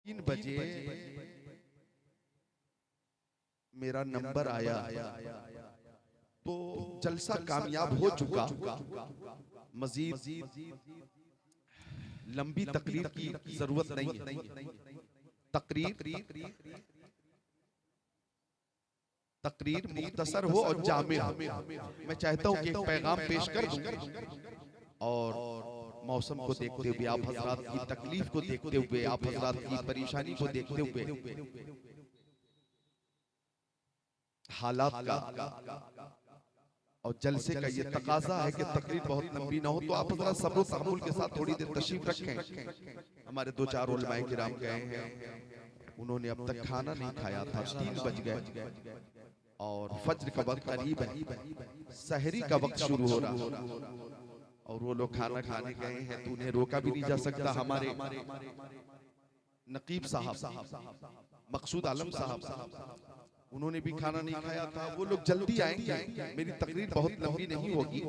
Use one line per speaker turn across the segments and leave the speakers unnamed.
3 बजे मेरा नंबर आया तो जलसा कामयाब हो चुका। मजीद लंबी तकरीर की जरूरत नहीं है। तकरीर मुख्तसर हो और जामे हो। मैं चाहता हूं कि एक पैगाम पेश कर दूं और मौसम को देखते हुए, आप हजरात की तकलीफ को देखते हुए, आप हजरात की परेशानी को देखते हुए, हालात का और जलसे का ये तकाजा है कि तकरीर बहुत लंबी ना हो, तो आप हजरात सब्र तहम्मुल के साथ थोड़ी देर तशरीफ रखें। हमारे 2-4 उलमाए किराम गए हैं, उन्होंने अब तक खाना नहीं खाया था। 3 बज गए और फज्र का वक्त करीब है, सहरी का वक्त शुरू हो रहा और वो लोग खाना खाने गए हैं तो उन्हें रोका भी नहीं जा सकता। हमारे नकीब साहब, मकसूद आलम साहब, उन्होंने भी खाना नहीं खाया था। वो लोग जल्दी आएंगे, मेरी तकरीर बहुत लंबी नहीं होगी।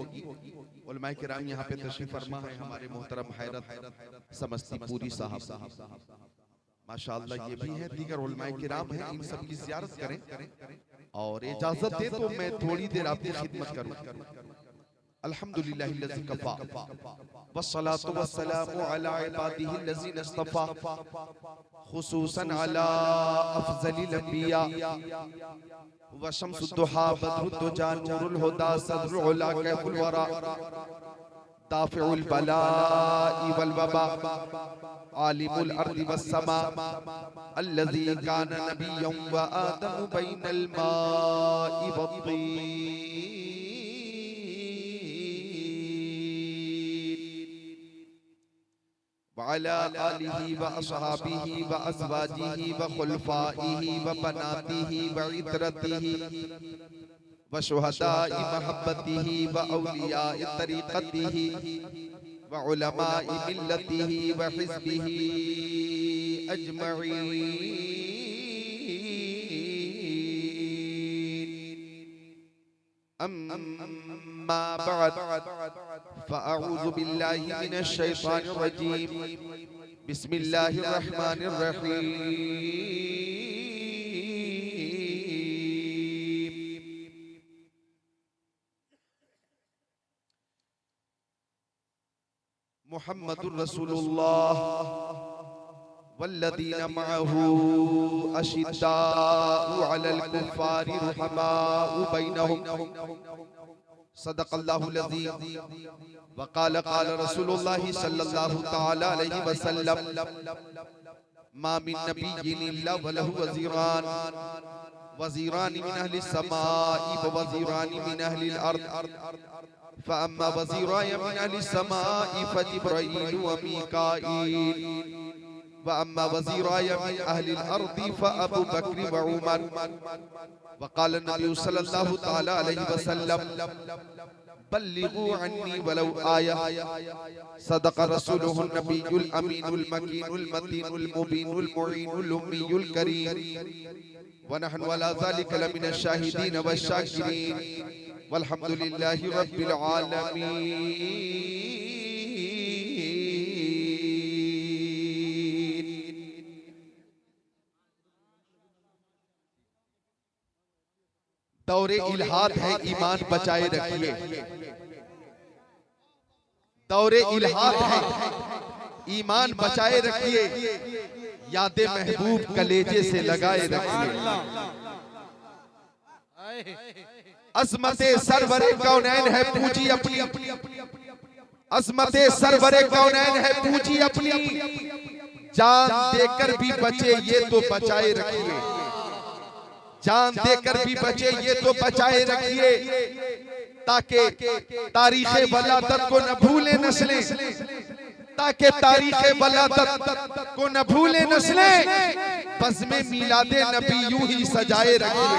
उलमाए किराम यहाँ पे तशरीफ फरमा है। हमारे मोहतरम हैरत समस्तीपुरी साहब माशाअल्लाह ये भी हैं, दीगर उलमाए किराम हैं, इन सब की ज़ियारत करें और इजाजत दे तो मैं थोड़ी देर आपकी खिदमत करूं। अल्हम्दुलिल्लाहिल्लज़ी कफ़ा वस्सलातु वस्सलामु अला इबादिहिल्लज़ीना इस्तफ़ा खुसूसन अला अफ़ज़लिल अंबिया व शम्सुद्दुहा बद्रुद्दुजा नूरुल हुदा सदरुल उला कैफुल वरा दाफ़िउल बला'i वल वबा आलिमुल अर्दि वस्समा अल्लज़ी काना नबिय्यन व आदमु बैनल मा'i वत्तीन वअला आलिही व अस्हाबिही व अज़वाजिही व खुलफ़ाइही व बनातिही व इतरतिही व शुहदाई महब्बतिही व औलियाए तरीक़तिही व उलमाए मिल्लतिही व हिज़्बिही अजमईन। अम्मा बअद फ़अऊज़ु बिल्लाहि मिनश शैतानिर रजीम। बिस्मिल्लाहिर रहमानिर रहीम। मुहम्मदुर रसूलुल्लाह वल्लज़ीना मअहू अशिद्दाउ अलल कुफ़्फ़ारि रुहमाउ बैनहुम सदक़ल्लाहुल अज़ीम व क़ाल क़ाल रसूलुल्लाहि सल्लल्लाहु तआला अलैहि वसल्लम मा मिन नबिय्यिन इल्ला व लहु वज़ीरान वज़ीरान मिन अहलिस समाई व वज़ीरान मिन अहलिल अर्द फ़अम्मा वज़ीराय मिन अहलिस समाई फ़जिब्राईल व मीकाईल व अम्मा वज़ीराय मिन अहलिल अर्दि फ़अबू बक्र व उमर। व क़ाल नबी सल्लल्लाहु तआला अलैहि वसल्लम बल्लिगू अन्नी वलौ आया सदक़ रसूलुहुन नबियुल अमीनुल मकीनुल मतीनुल मुबीनुल मुईनुल उम्मीयुल करीम व नहनु अला ज़ालिका लमिनश शाहिदीन वश्शाकिरीन वल्हम्दुलिल्लाहि रब्बिल आलमीन। दौरे इल्हाद है, ईमान बचाए रखिए। दौरे इल्हाद है, ईमान बचाए रखिए। यादे महबूब कलेजे से लगाए रखिए। अज़मते सरवरे कौनैन है पूजी अपनी, अज़मते सरवरे कौनैन है पूजी अपनी। जान देकर भी बचे ये तो बचाए रखिए, जान देकर भी बचे ये तो बचाए रखिए, ताकि तारीख़े वलादत को न भूले नस्लें, ताकि तारीख़े वलादत को न भूले नस्लें। बज़्मे मीलादे नबी यूं ही सजाए रखिए,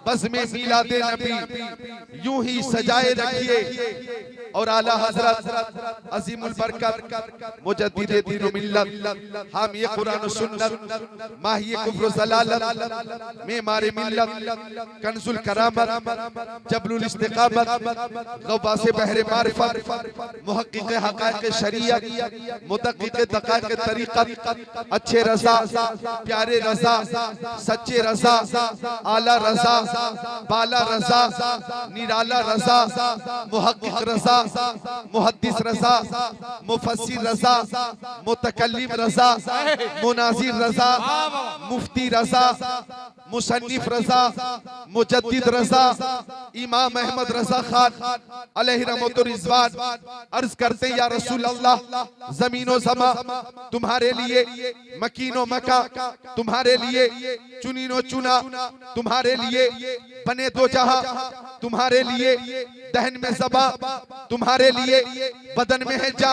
बज़्मे मीलादे नबी यूं ही सजाए रखिए। और आला हजरत अजीमुल बरकत मुजद्दिद दीन व मिल्लत हामी कुरान व सुन्नत माही कुफ्र ज़लालत मेमार मिल्लत कंजुल करामत जबलुल इस्तिकामत गवासे बहरे मारिफत मुहक्किक हक़ाइक़ शरीयत मुदक्किक दक़ाइक़ तरीक़त अच्छे रज़ा प्यारे रज़ा सच्चे रज़ा आला रज़ा बाला रज़ा निराला रज़ा मुहक्किक रज़ा मुहद्दिस रज़ा मुफस्सिर रज़ा मुतकल्लिम रज़ा मुनाज़िर रज़ा मुफ्ती रज़ा मुसन्निफ रज़ा मुजद्दिद रज़ा इमाम अहमद रज़ा खान अलैहि रहमतु रिज़वान अर्ज करते या रसूल अल्लाह ज़मीनो ज़मा तुम्हारे लिए मकीनो मका तुम्हारे लिए चुनीनो चुना तुम्हारे लिए बने दो जहां तुम्हारे लिए दहन में ज़बा तुम्हारे लिए बदन में है जा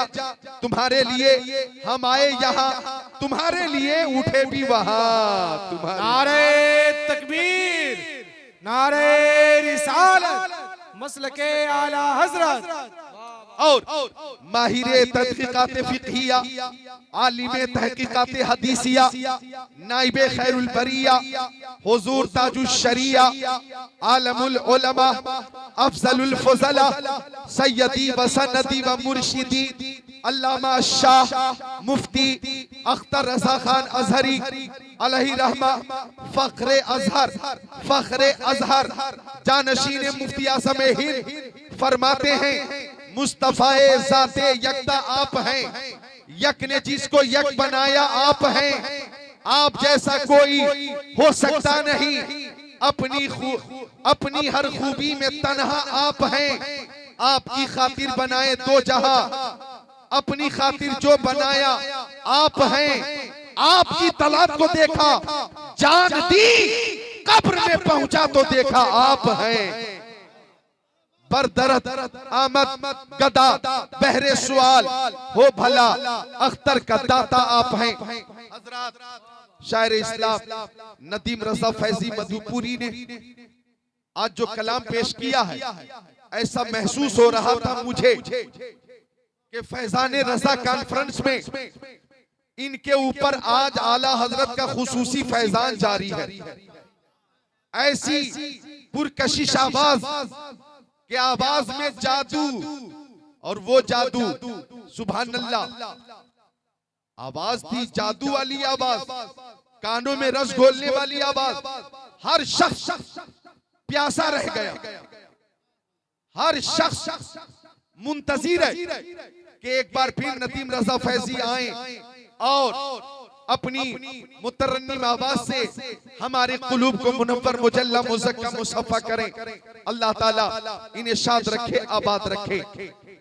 तुम्हारे लिए हम आए यहाँ तुम्हारे लिए उठे भी वहाँ
नारे तकबीर नारे रिसालत मसलके आला हजरत
और माहिरे तहकीकात फिक़हिया आलिमे तहकीकात हदीसिया नाइबे खैरुल बरिया हुजूर ताजुश शरिया आलमुल उलमा अफजलुल फज़ला सय्यदी व सनदी व मुर्शिदी अल्लामा शाह मुफ्ती अख्तर रज़ा खान अज़हरी अलैहि रहमा फ़ख्रे अज़हर जानशीन मुफ्ती आज़म हिंद फरमाते हैं मुस्तफ़ाए ज़ाते यकता आप हैं यक ने जिसको यक बनाया आप हैं आप जैसा कोई हो सकता नहीं अपनी हर खूबी में तन्हा आप हैं आपकी खातिर बनाए दो जहां अपनी खातिर जो बनाया आप हैं आपकी तलाश को देखा जान दी कब्र में पहुंचा तो देखा आप हैं बरदरत आमद गदा बहरे सवाल हो भला अख्तर का दाता आप हैं हजरात शायर इस्लाम नदीम रज़ा फैजी मधुपुरी ने आज जो कलाम पेश किया है ऐसा महसूस हो रहा था मुझे कि फैजान रज़ा कॉन्फ्रेंस में इनके ऊपर आज आला हजरत का खुसूसी फैजान जारी है ऐसी पुरकशिश आवाज के आवाज में जादू और वो जादू सुभान अल्लाह आवाज थी जादू वाली आवाज कानों में रस घोलने वाली आवाज हर शख्स प्यासा रह गया हर शख्स मुंतज़िर है कि एक बार फिर नदीम रज़ा फैजी आए और अपनी मुतरन्निम आवाज से हमारे कुलूब को मुनव्वर मुजल्ला मुज़क्का मुसफ़ा करें अल्लाह ताला इन्हें शाद रखे आबाद रखे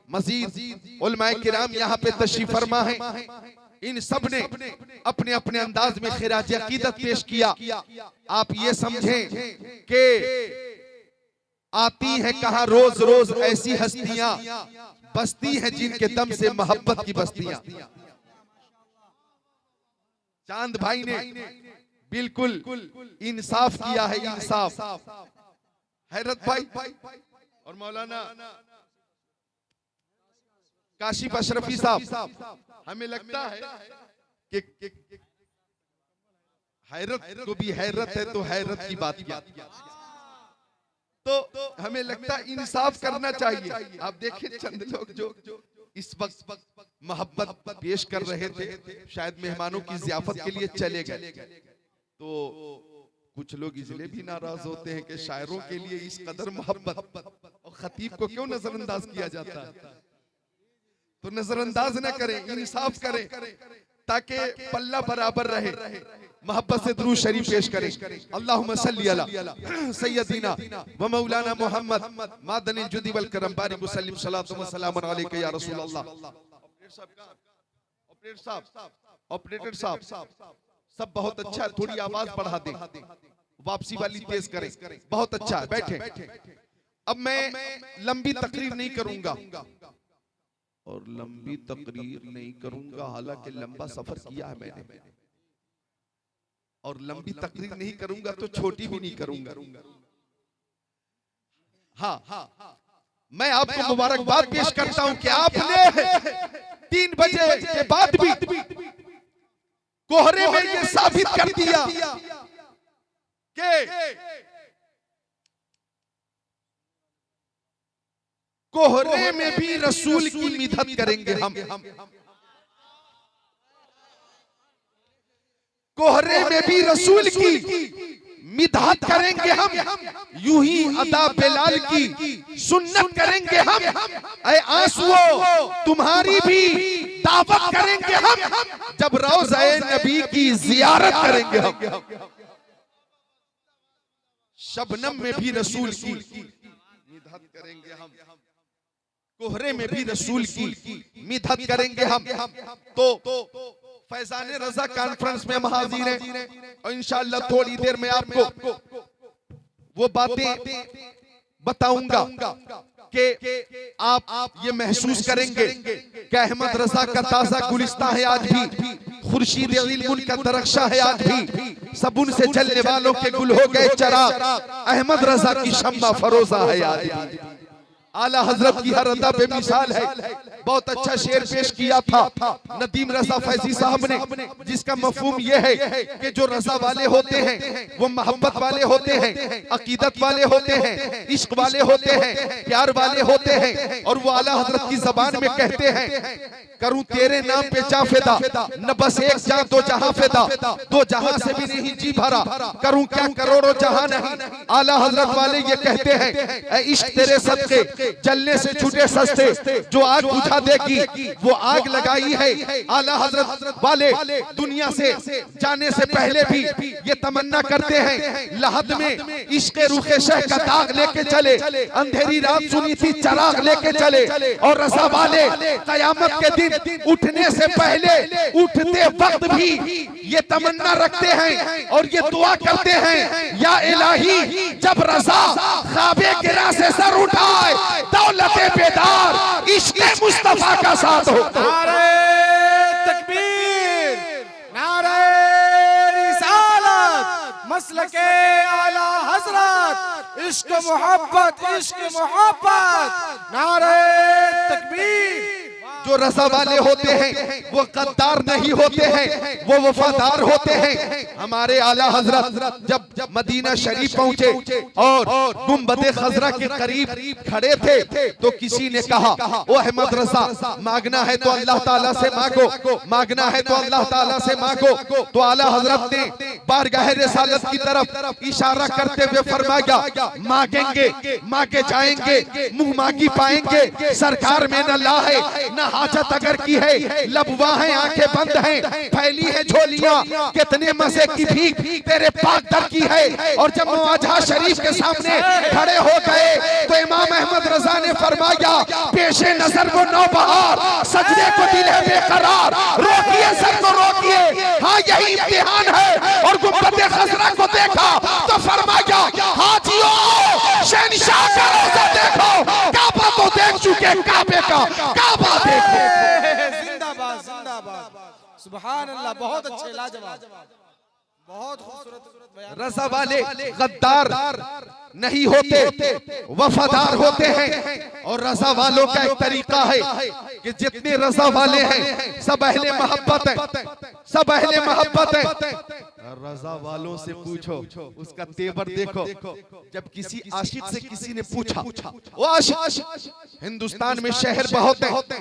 मजीद उलमाए किराम यहाँ पे तशरीफ फरमा है इन सब ने अपने अपने अंदाज में खिराज अकीदत पेश किया आप ये समझें कि आती हैं कहाँ रोज रोज ऐसी हस्तियां बसती हैं जिनके दम से मोहब्बत की बस्तियां चांद भाई ने बिल्कुल इंसाफ किया है इंसाफ हैरत भाई और मौलाना काशिफ अशरफी साहब हमें लगता है कि हैरत को भी हैरत है तो हैरत की बात क्या तो हमें लगता है इंसाफ करना चाहिए आप देखें चंद लोग जो इस वक्त मोहब्बत पेश कर रहे थे शायद मेहमानों की ज़ियाफत के लिए चले गए तो कुछ लोग इसलिए भी नाराज होते हैं कि शायरों के लिए इस कदर मोहब्बत और खतीब को क्यों नजरअंदाज किया जाता है तो नजरअंदाज न करें इंसाफ करें ताकि पल्ला बराबर रहे मोहब्बत से दुरूद शरीफ पेश करें अल्लाहुम्मा सल्ली अला सय्यदिना व मौलाना मुहम्मद मादनिल जुदी वल करम बारिक वसल्लिम सलातु व सलामुन अलैका या रसूल अल्लाह ऑपरेटर साहब सब बहुत अच्छा है थोड़ी आवाज बढ़ा दें वापसी वाली तेज करें बहुत अच्छा है बैठे अब मैं लंबी तकरीर नहीं करूंगा और लंबी तकरीर नहीं करूंगा हालांकि लंबा सफर किया है मैंने और लंबी तकरीर नहीं करूंगा तो छोटी भी नहीं करूंगा हाँ मैं आपको मुबारकबाद पेश करता हूं कि आपने 3 बजे के बाद भी कोहरे में ये साबित कर दिया कि कोहरे में भी रसूल की मिदहत करेंगे हम। कोहरे में भी रसूल की मिदहत करेंगे हम, यूं ही अदा बिलाल की सुन्नत करेंगे हम। ऐ आंसुओं तुम्हारी भी दावत करेंगे हम, जब रोज़े नबी की जियारत करेंगे हम। शबनम में भी रसूल की मिदहत करेंगे हम, कोहरे में भी रसूल की मिदहत करेंगे हम। तो फैजान रजा कॉन्फ्रेंस में हम हाजिर हैं और इंशाअल्लाह थोड़ी देर में आपको वो बातें बताऊंगा कि आप ये महसूस करेंगे कि अहमद रजा का ताजा गुलिस्ता है आज भी, खुर्शीद इल्मुल का दरख्शा है आज भी, सबुन से जलने वालों के गुल हो गए चराग, अहमद रजा की शम्मा फरोजा है आज भी। आला हजरत की हर अदा बेमिसाल है। बहुत अच्छा शेर पेश किया था नदीम रजा फैजी साहब ने, जिसका मफहूम यह है कि जो रजा वाले होते हैं वो मोहब्बत वाले होते हैं, अकीदत वाले होते हैं, इश्क वाले होते हैं, प्यार वाले होते हैं। और वो आला हजरत की जबान में कहते हैं, करूं तेरे नाम पे जा फिदा, न बस एक जान दो जहां फिदा, दो जहां से भी नहीं जी भरा, करूं क्या करोड़ों जहां नहीं। आला हजरत वाले ये कहते हैं, ऐ इश्क तेरे सदके जलने से छूटे सस्ते, जो आग बुझा देगी वो आग लगाई है। आला हजरत वाले दुनिया से जाने से पहले भी ये तमन्ना करते हैं, लहद में इश्क रुखे शह का दाग लेके चले, अंधेरी रात सुनी थी चराग लेके चले। और रजा वाले कयामत के दिन उठने से पहले उठते वक्त भी ये तमन्ना रखते हैं और ये दुआ करते हैं, या इलाही जब रजा ख्वाबे गिरा से सर उठाए, दौलते बेदार इश्क़ मुस्तफा का साथ हो।
नारे तकबीर, नारे रिसालत, मसलके आला हजरत, इश्क मोहब्बत, इश्क मोहब्बत, नारे तकबीर।
जो रजा वाले होते हैं वो गद्दार नहीं होते हैं, वो वफादार होते हैं। हमारे आला हजरत जब मदीना शरीफ पहुंचे और गुंबदे खजरा के करीब खड़े थे तो किसी ने कहा, ओ अहमद रजा मांगना है तो अल्लाह ताला से मांगो, मांगना है तो अल्लाह ताला से मांगो। तो आला हजरत ने बारगाह रिसालत की तरफ इशारा करते हुए फरमाया, मांगेंगे मांगे जाएंगे, मुंह मांगी पाएंगे, सरकार में न ला है न हाजत अगर की है, लबवा है आंखें बंद हैं, फैली है झोलियां, कितने मजे की भीख तेरे पाक दर की है। और जब मुआजा शरीफ के सामने खड़े हो गए तो इमाम अहमद रजा ने फरमाया, पेशे नजर वो नौबहार, सजदे को दिल है बेकरार, रोकिए सर को रोकिए, हाँ यही इम्तिहान है। और गुंबदे खजरा को देखा तो फरमाया, हाजियों शहंशाह का रोजा देखो, काबा तो देख चुके, काबे का काबा देखो।
जिंदाबाद जिंदाबाद, सुभान अल्लाह, बहुत अच्छे, लाजवाब, बहुत खूबसूरत बयान।
रजा वाले गद्दार नहीं होते, वफादार होते हैं। और रजा वालों का एक तरीका है कि जितने रजा वाले हैं सब अहले मोहब्बत हैं, सब अहले मोहब्बत हैं। रजा वालों से पूछो, उसका तेवर देखो। जब किसी आशिक से किसी ने पूछा, वो आशिक हिंदुस्तान में शहर बहुत है,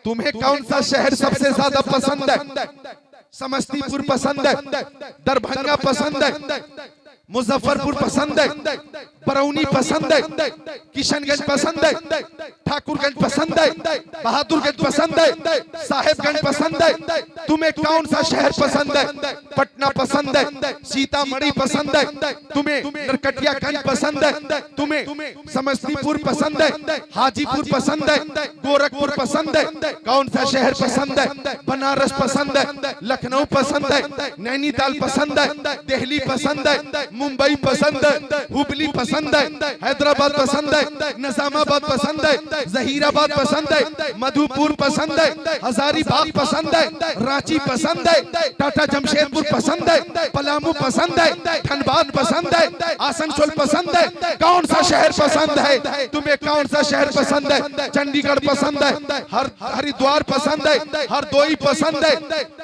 तुम्हें कौन सा शहर सबसे ज्यादा पसंद है? समस्तीपुर पसंद है, दरभंगा पसंद है, मुजफ्फरपुर पसंद है, बरौनी पसंद है, किशनगंज पसंद है, ठाकुरगंज पसंद है, बहादुरगंज पसंद है, साहेबगंज पसंद है। तुम्हें कौन सा शहर पसंद है? पटना पसंद है, सीतामढ़ी पसंद है, तुम्हें नरकटियागंज पसंद है, तुम्हें समस्तीपुर पसंद है, हाजीपुर पसंद है, गोरखपुर पसंद है। कौन सा शहर पसंद है? बनारस पसंद है, लखनऊ पसंद है, नैनीताल पसंद है, दिल्ली पसंद है, मुंबई पसंद है, हुबली पसंद है, हैदराबाद पसंद है, निजामाबाद पसंद है, जहीराबाद पसंद है, मधुपुर पसंद है, हजारीबाग पसंद है, रांची पसंद है, टाटा जमशेदपुर पसंद है, पलामू पसंद है, धनबाद पसंद है, आसनसोल पसंद है। कौन सा सा शहर पसंद है? तुम्हें कौन सा शहर पसंद है? चंडीगढ़ पसंद है, हरिद्वार पसंद है, हरदोई पसंद है,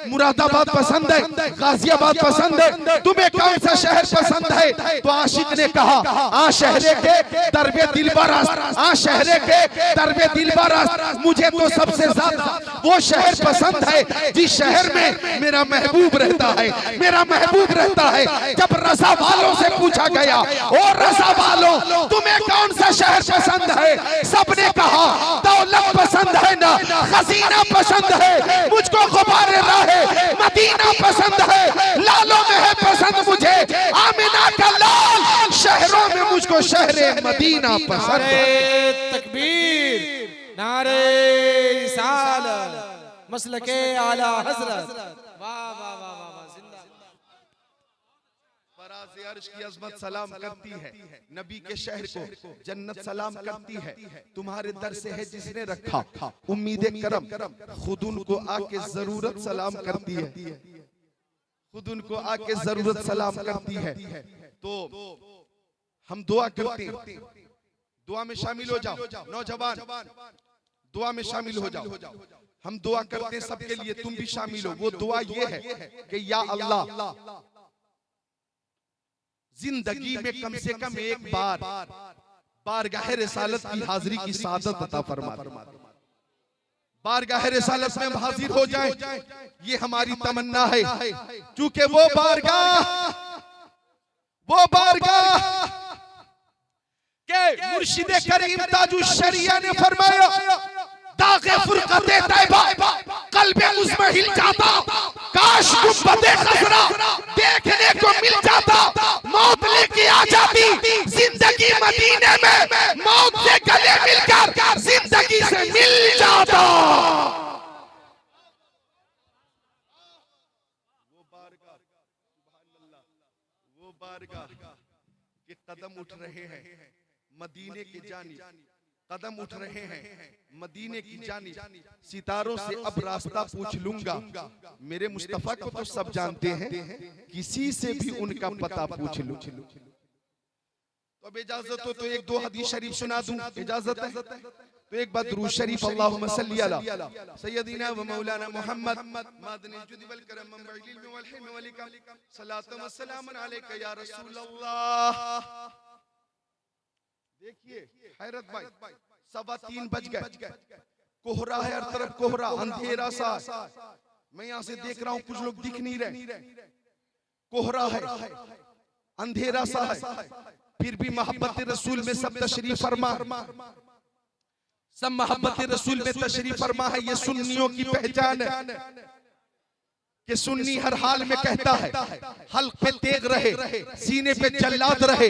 मुरादाबाद पसंद है, गाजियाबाद पसंद है, तुम्हें कौन सा शहर पसंद है? तो आशिक ने कहा, आ शहरे के दरबे दिलबरास, आ शहरे के दरबे दिलबरास, मुझे तो सबसे ज्यादा वो शहर पसंद है जिस शहर में मेरा महबूब रहता है, मेरा महबूब रहता है। जब रज़ा वालों से पूछा गया, और रज़ा वालों तुम्हें कौन सा शहर पसंद है? सबने कहा दौलत पसंद है ना, खजीना पसंद है, मुझको गुबारे राहे मदीना पसंद है, लालों में है पसंद मुझे आमिना का लाल, शहरों में मुझको शहरे मदीना पसंद है।
तकबीर, नारे रिसालत, मसलके आला हजरत, वाह वाह वाह वाह, जिंदा।
फराज़ अर्श की अज़मत सलाम करती है, नबी के शहर को जन्नत सलाम करती है, तुम्हारे दर से है जिसने रखा उम्मीद करम, खुद उनको आके जरूरत सलाम करती है, खुद उनको आके जरूरत सलाम करती है। तो हम दुआ करते हैं, दुआ में शामिल हो जाओ नौजवान, दुआ में शामिल हो जाओ। हम दुआ करते हैं सबके लिए, तुम भी शामिल हो। वो दुआ ये है कि या अल्लाह, जिंदगी में कम से कम एक बार बारगाह रिसालत की हाजिरी की सादत अता फरमा, बारगाह रिसालत में हाजिर हो जाए, ये हमारी तमन्ना है। क्योंकि वो बारगाह के मुर्शिदे करीम ताजुश शरिया ने फरमाया, दागे फुरकते तैबा कल्बे उसमें हिल जाता, काश गुंबदे खसरा देखने को मिल जाता, मौत लेके आ जाती जिंदगी मदीने में, मौत से गले मिलकर जिंदगी से मिल जाता। वो बारगाह के कदम उठ रहे हैं मदीने की जानिब, कदम उठ रहे हैं मदीने की जानिब। सितारों से अब रास्ता पूछ लूंगा, मेरे मुस्तफा को तो सब जानते हैं, किसी से भी उनका पता पूछ लूं। तो अब इजाजत हो तो एक दो हदीस शरीफ सुना दूं, इजाजत है? तो एक बार दुरूद शरीफ, अल्लाहुम्मा सल्ली अला सय्यदिना व मौलाना मुहम्मद मादनी जुद वल करम मंबइल इल्म वल हिल्म वल इकराम, सलातु व सलाम अलैका या रसूल अल्लाह। देखिए हैरत भाई, 3:15 बज गए, कोहरा है हर तरफ, कोहरा अंधेरा सा। मैं यहाँ से देख रहा हूँ कुछ लोग दिख नहीं रहे, कोहरा है, अंधेरा सा है, फिर भी मोहब्बत रसूल में सब तशरीफ फरमा, सब मोहब्बत रसूल में तशरीफ फरमा है। ये सुन्नियों की पहचान है कि सुन्नी हर हाल में कहता है, हल्क पे तेग रहे, सीने पे जल्लाद रहे,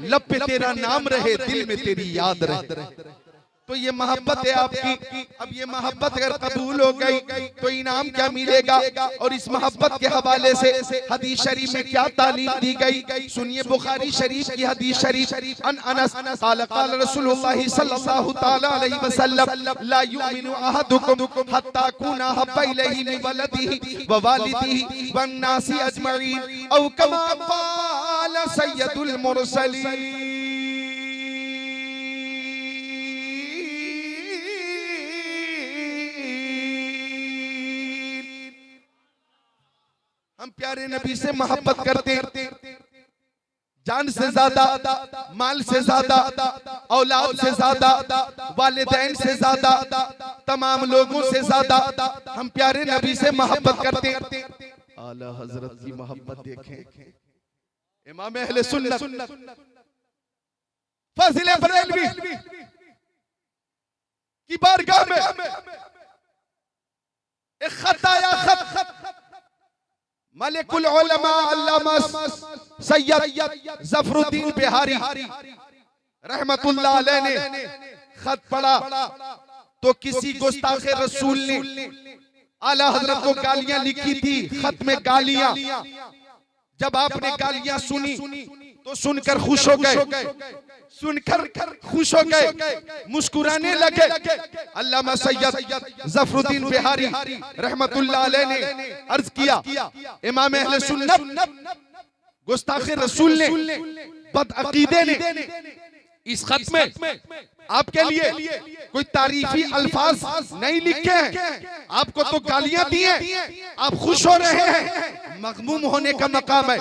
लब पे तेरा नाम रहे, दिल में तेरी याद रहे। तो ये मोहब्बत है आपकी। अब ये मोहब्बत अगर कबूल हो गई तो इनाम क्या मिलेगा? और इस मोहब्बत के हवाले से हदीस शरीफ में क्या तालीम दी गई, सुनिए। बुखारी शरीफ की हदीस शरीफ, अन अनस क़ाल क़ाल रसूलुल्लाह सल्लल्लाहु तआला अलैहि वसल्लम, ला युमिनु अहदुकुम हत्ता कुना हब्बा इलैहि मिन वलदिही व वालिदिही वन नासी अजमईन औ कमा क़ाल सय्यदुल मुरसलीन। हम प्यारे नबी से मोहब्बत करते, जान से ज्यादा, माल से ज्यादा, औलाद से ज्यादा, वालिदैन से ज्यादा, तमाम लोगों से ज्यादा हम प्यारे नबी से मोहब्बत करते। आला हजरत की मोहब्बत देखें, इमाम अहले सुन्नत फाजिल बरेलवी की बारगाह में एक खत आया, खत मलिकुल उलमा अल्लामा सैयद ज़फरुद्दीन बिहारी रहमतुल्लाह अलैह ने खत पढ़ा। तो किसी गुस्ताख रसूल ने आला हजरत को गालियां लिखी थी, खत में गालियां। जब आपने गालियां सुनी तो सुनकर खुश हो गए, सुनकर खुश हो गए, मुस्कुराने लगे। अल्लामा सैयद ज़फरुद्दीन बिहारी रहमतुल्लाह अलैह ने अर्ज किया, इमाम अहले सुन्नत गुस्ताखे रसूल ने, बदअकीदे ने इस खत में आपके लिए कोई तारीफी अल्फाज नहीं लिखे हैं, आपको तो गालियां दी हैं, आप खुश हो रहे हैं। मगमूम होने का मकाम है,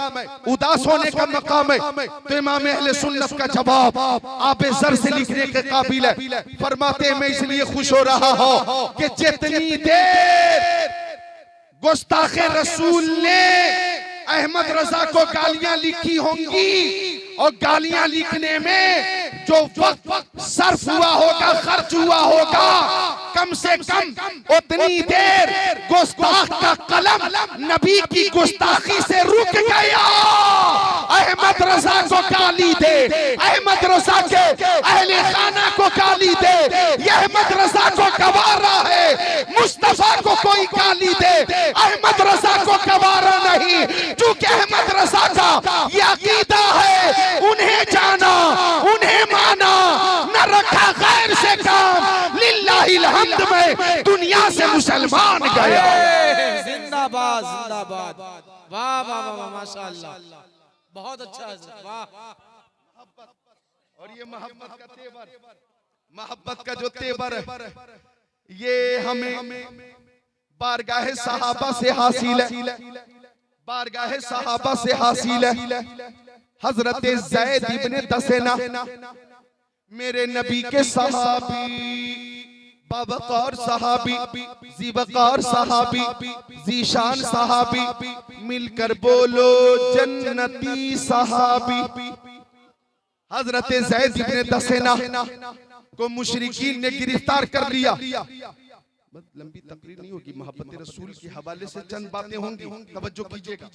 उदास होने का मकाम है। तो इमाम अहले सुन्नत का जवाब आप जर से लिखने के काबिल है। फरमाते हैं मैं इसलिए खुश हो रहा हूं कि जितनी देर गुस्ताखे रसूल ने अहमद रजा को गालियां लिखी होंगी और गालियां लिखने में जो वक्त सर्फ हुआ होगा, खर्च हुआ होगा, कम से कम उतनी देर गुस्ताख का कलम नबी की गुस्ताखी से रुक गया। अहमद रजा को गाली दे, अहमद रजा के अहले खाना को गाली दे, यह अहमद रजा को गवारा है। मुस्तफा को कोई गाली दे, अहमद रजा को गवारा नहीं, क्योंकि अहमद रजा का यह अकीदा है, उन्हें जाना, उन्हें माना, न रखा गैर से काम, लिल्लाहिल हम्द में दुनिया से मुसलमान गया।
जिंदाबाद जिंदाबाद, वाह वाह वाह, माशाअल्लाह, बहुत अच्छा हज़रत, वाह।
और ये मोहब्बत का तेवर, मोहब्बत का जो तेवर है, ये हमें बारगाह सहाबा से हासिल है, बारगाह सहाबा से हासिल है। हजरत ज़ैद इब्ने दसेना मेरे नबी के सहाबी, बावकार सहाबी, ज़ीवकार सहाबी, ज़ीशान सहाबी, मिलकर बोलो जन्नती सहाबी। हजरत ज़ैद इब्ने दसेना को मुशरिकीन ने गिरफ्तार कर लिया। लंबी तकरीर नहीं होगी, मोहब्बत रसूल के हवाले से चंद बातें होंगी, तवज्जो कीजिएगा।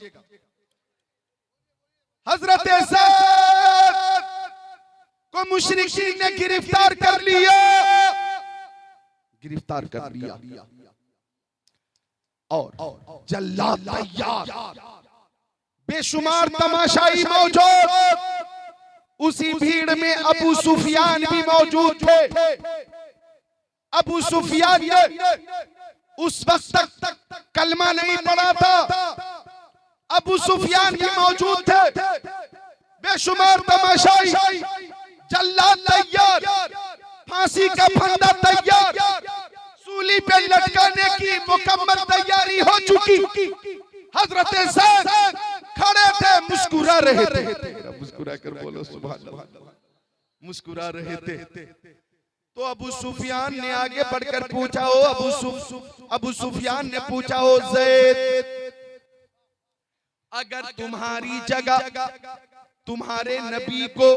हजरत ज़ैद को मुशरिकीन ने गिरफ्तार कर लिया, गिरफ्तार कर लिया और जल्लाद तैयार, बेशुमार तमाशाई मौजूद। उसी भीड़ में अबू सुफियान भी मौजूद थे। अबू सुफियान ने उस वक्त तक कलमा नहीं पढ़ा था। अबू सुफियान भी मौजूद थे, बेशुमार तमाशाई, जल्लाद तैयार, फांसी का फंदा तैयार, सूली पे लटकाने की मुकम्मल तैयारी हो चुकी। हजरत ज़ैद खड़े थे, मुस्कुरा रहे थे। मुस्कुरा कर बोलो सुभान अल्लाह, मुस्कुरा रहे थे। तो अबू सुफियान ने आगे बढ़कर पूछा, ओ अबू सुफियान ने पूछा, ओ ज़ैद, अगर तुम्हारी जगह तुम्हारे नबी को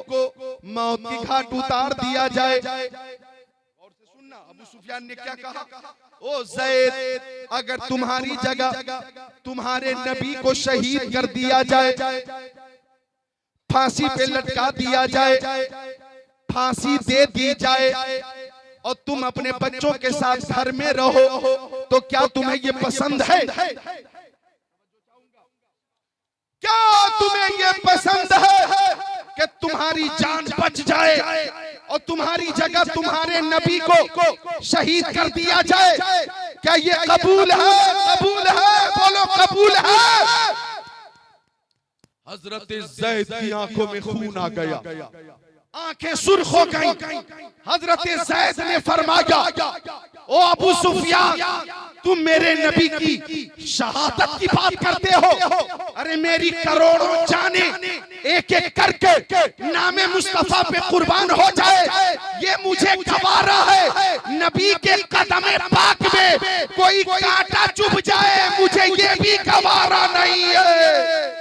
मौत की घाट उतार दिया जाए, और से सुनना अबू सुफियान ने क्या कहा, ओ ज़ैद, अगर तुम्हारी जगह तुम्हारे नबी को शहीद कर दिया जाए, फांसी पे लटका दिया जाए, फांसी दे दी जाए और तुम अपने बच्चों के साथ घर में रहो, तो क्या तुम्हें ये पसंद है? क्या तुम्हें ये पसंद है कि तुम्हारी जान बच जाए और तुम्हारी जगह तुम्हारे नबी को शहीद कर दिया जाए? क्या ये कबूल है? कबूल है? बोलो कबूल है। हजरत ज़ैद की आंखों में खून आ गया, आंखें सुर्ख हो गई। हजरत ज़ैद ने फरमाया, ओ अबू सुफियान, तुम मेरे नबी की शहादत की बात करते हो? अरे मेरी करोड़ों जाने एक एक करके नामे मुस्तफा पे कुर्बान हो जाए, ये मुझे गवारा है। नबी के कदम पाक में कोई कांटा चुभ जाए, मुझे ये भी गवारा नहीं है।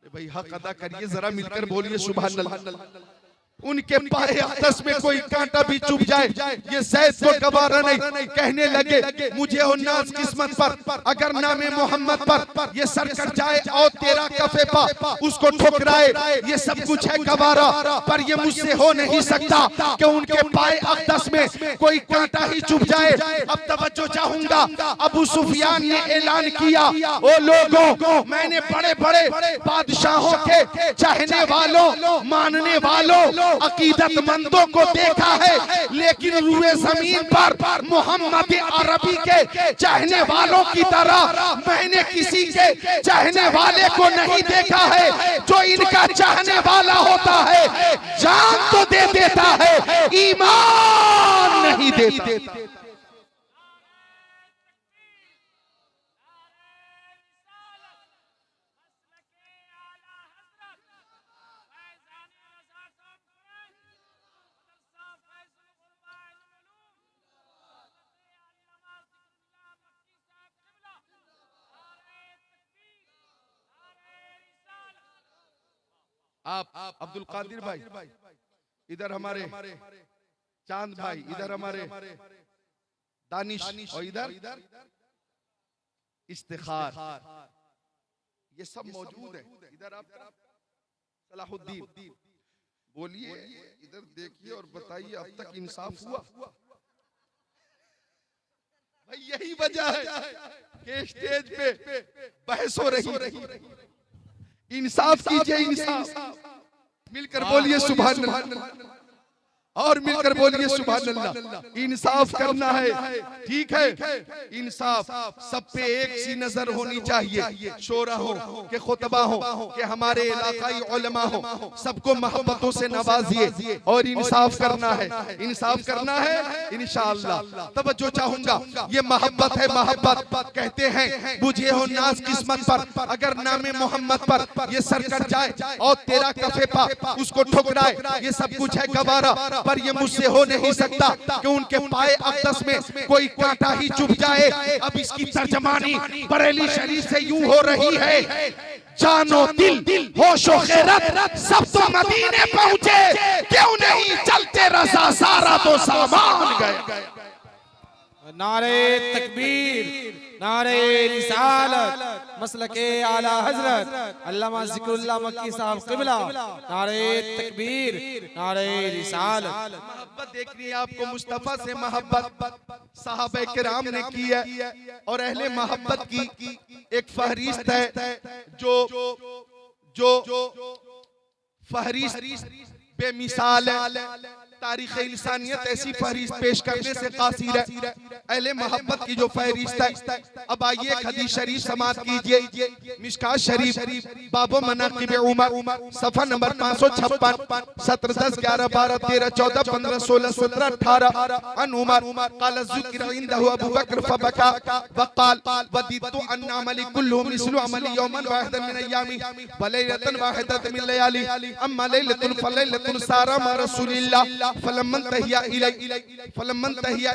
भाई हक अदा करिए, जरा मिलकर बोलिए सुभान अल्लाह। उनके पाए अक़दस में कोई कांटा भी चुभ जाए, ये ज़ैद को गवारा नहीं। कहने लगे, मुझे हो नाज किस्मत पर, अगर नामे मोहम्मद पर ये सर कट जाए और तेरा कफे पा उसको ठुकराए, ये सब कुछ है गवारा, पर ये मुझसे हो नहीं सकता कि उनके पाए अक़दस में कोई कांटा ही चुभ जाए। अब तवज्जो चाहूंगा, अबू सुफियान ने ऐलान किया, ओ लोगों, मैंने बड़े बड़े बादशाहों के चाहने वालों, मानने वालों अकीदतमंदों को देखा है, लेकिन रूए जमीन पर मोहम्मद अरबी के चाहने वालों की तरह मैंने किसी के चाहने वाले को नहीं देखा है। जो इनका चाहने वाला होता है जान तो दे देता है, ईमान नहीं देता। आप अब्दुल कादिर भाई, इधर हमारे चांद भाई, इधर हमारे दानिश, और इधर इस्तिखार, ये सब मौजूद है। इधर आप सलाहुद्दीन, बोलिए, इधर देखिए और बताइए अब तक इंसाफ हुआ? भाई यही वजह है कि स्टेज पे बहस हो रही। इंसाफ कीजिए, इंसाफ। मिलकर बोलिए सुभान अल्लाह, और मिलकर बोलिए सुभान अल्लाह। इंसाफ करना है, ठीक है, इंसाफ सब पे एक सी नजर होनी चाहिए। शोरा हो के खुतबा हो कि हमारे इलाकाई उलमा हो, सबको मोहब्बतों से नवाजिए और इंसाफ करना है। इंसाफ करना है इंशाअल्लाह। तवज्जो चाहूंगा, ये मोहब्बत है। मोहब्बत कहते हैं बुझे हो नाज किस्मत पर, अगर नामे मोहम्मद पर ये सर कट जाए और तेरा कफे पा उसको ठुकराए, ये सब कुछ है गवारा, पर ये मुझसे हो नहीं सकता कि उनके पाए अक़दस में कोई कांटा ही चुभ जाए। अब इसकी तर्जमानी बरेली शरीफ से यूं हो रही है, जानो दिल होशो खैरत सब तो मदीने पहुंचे, क्यों नहीं चलते रज़ा सारा तो सामान गए।
नारे तकबीर, नारे रिसालत, मसलके आला हजरत अल्लामा ज़िक्रुल्लाह मक्की साहब क़िबला। नारे तकबीर, नारे रिसालत।
मोहब्बत देखनी है आपको, मुस्तफ़ा से मोहब्बत सहाबे किराम ने की है, और अहले मोहब्बत की एक फहरिस्त है, जो फहरिस्त बेमिसाल है। तारीख़ इंसानियत ऐसी फहरिस्त पेश करने से कासिर है। अहले मोहब्बत की जो फहरिस्त है, अब आइए एक हदीस शरीफ समाअत कीजिए। मिशकात शरीफ बाबो मनाक़िब उमर, सफ़ा नंबर 556, 17, 10, 11, 12, 13, 14, 15, 16, 17, 18। अन उमर क़ाल ज़ुकिर इंदहु अबू बकर फ़बका वक़ाल वदितु अन्ना अमली कुल्लुहु मिस्लु अमली यौमन वाहिदन मिन अय्यामी व लैलतन वाहिदतन मिन लयाली अम्मा लैलतुन फ़लैलतुन सारा मा रसूलिल्लाह फलम्मन तहिया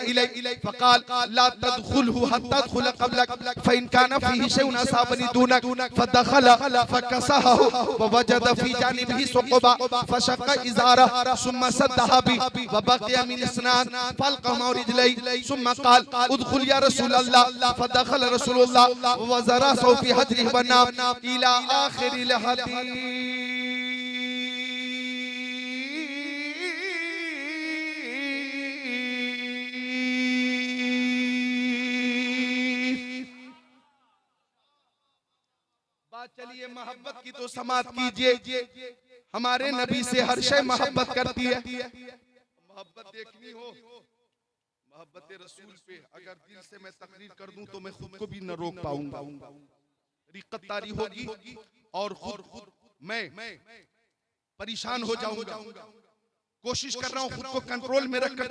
इलै फ़क़ाल ला तदखुलहु हत्ता तदखुल क़ब्लक फ़इन काना फ़ीही शैउन असाबनी दूनक फ़दख़ल फ़कसहहु व वजद फ़ी जानिबिही सुक़बा फ़शक़्क़ इज़ारह सुम्मा सद्दहा बि व बक़िया मिन इस्नान फ़अल्क़ा रिजलैहि सुम्मा क़ाल उदख़ुल या रसूलल्लाह फ़दख़ल रसूलुल्लाह व ज़रा फ़ी हजरिही व नाम इला आख़िरिल हदीस। चलिए मोहब्बत की तो समाअत कीजिए। हमारे नबी से हर शय मोहब्बत करती है। मोहब्बत देखनी हो, मोहब्बत रसूल पे अगर दिल से मैं तकरीर कर दूं तो मैं खुद को भी न रोक पाऊंगा। रिक़्क़त तारी होगी और खुद मैं परेशान हो जाऊंगा। कोशिश कर रहा हूं खुद को कंट्रोल में रखकर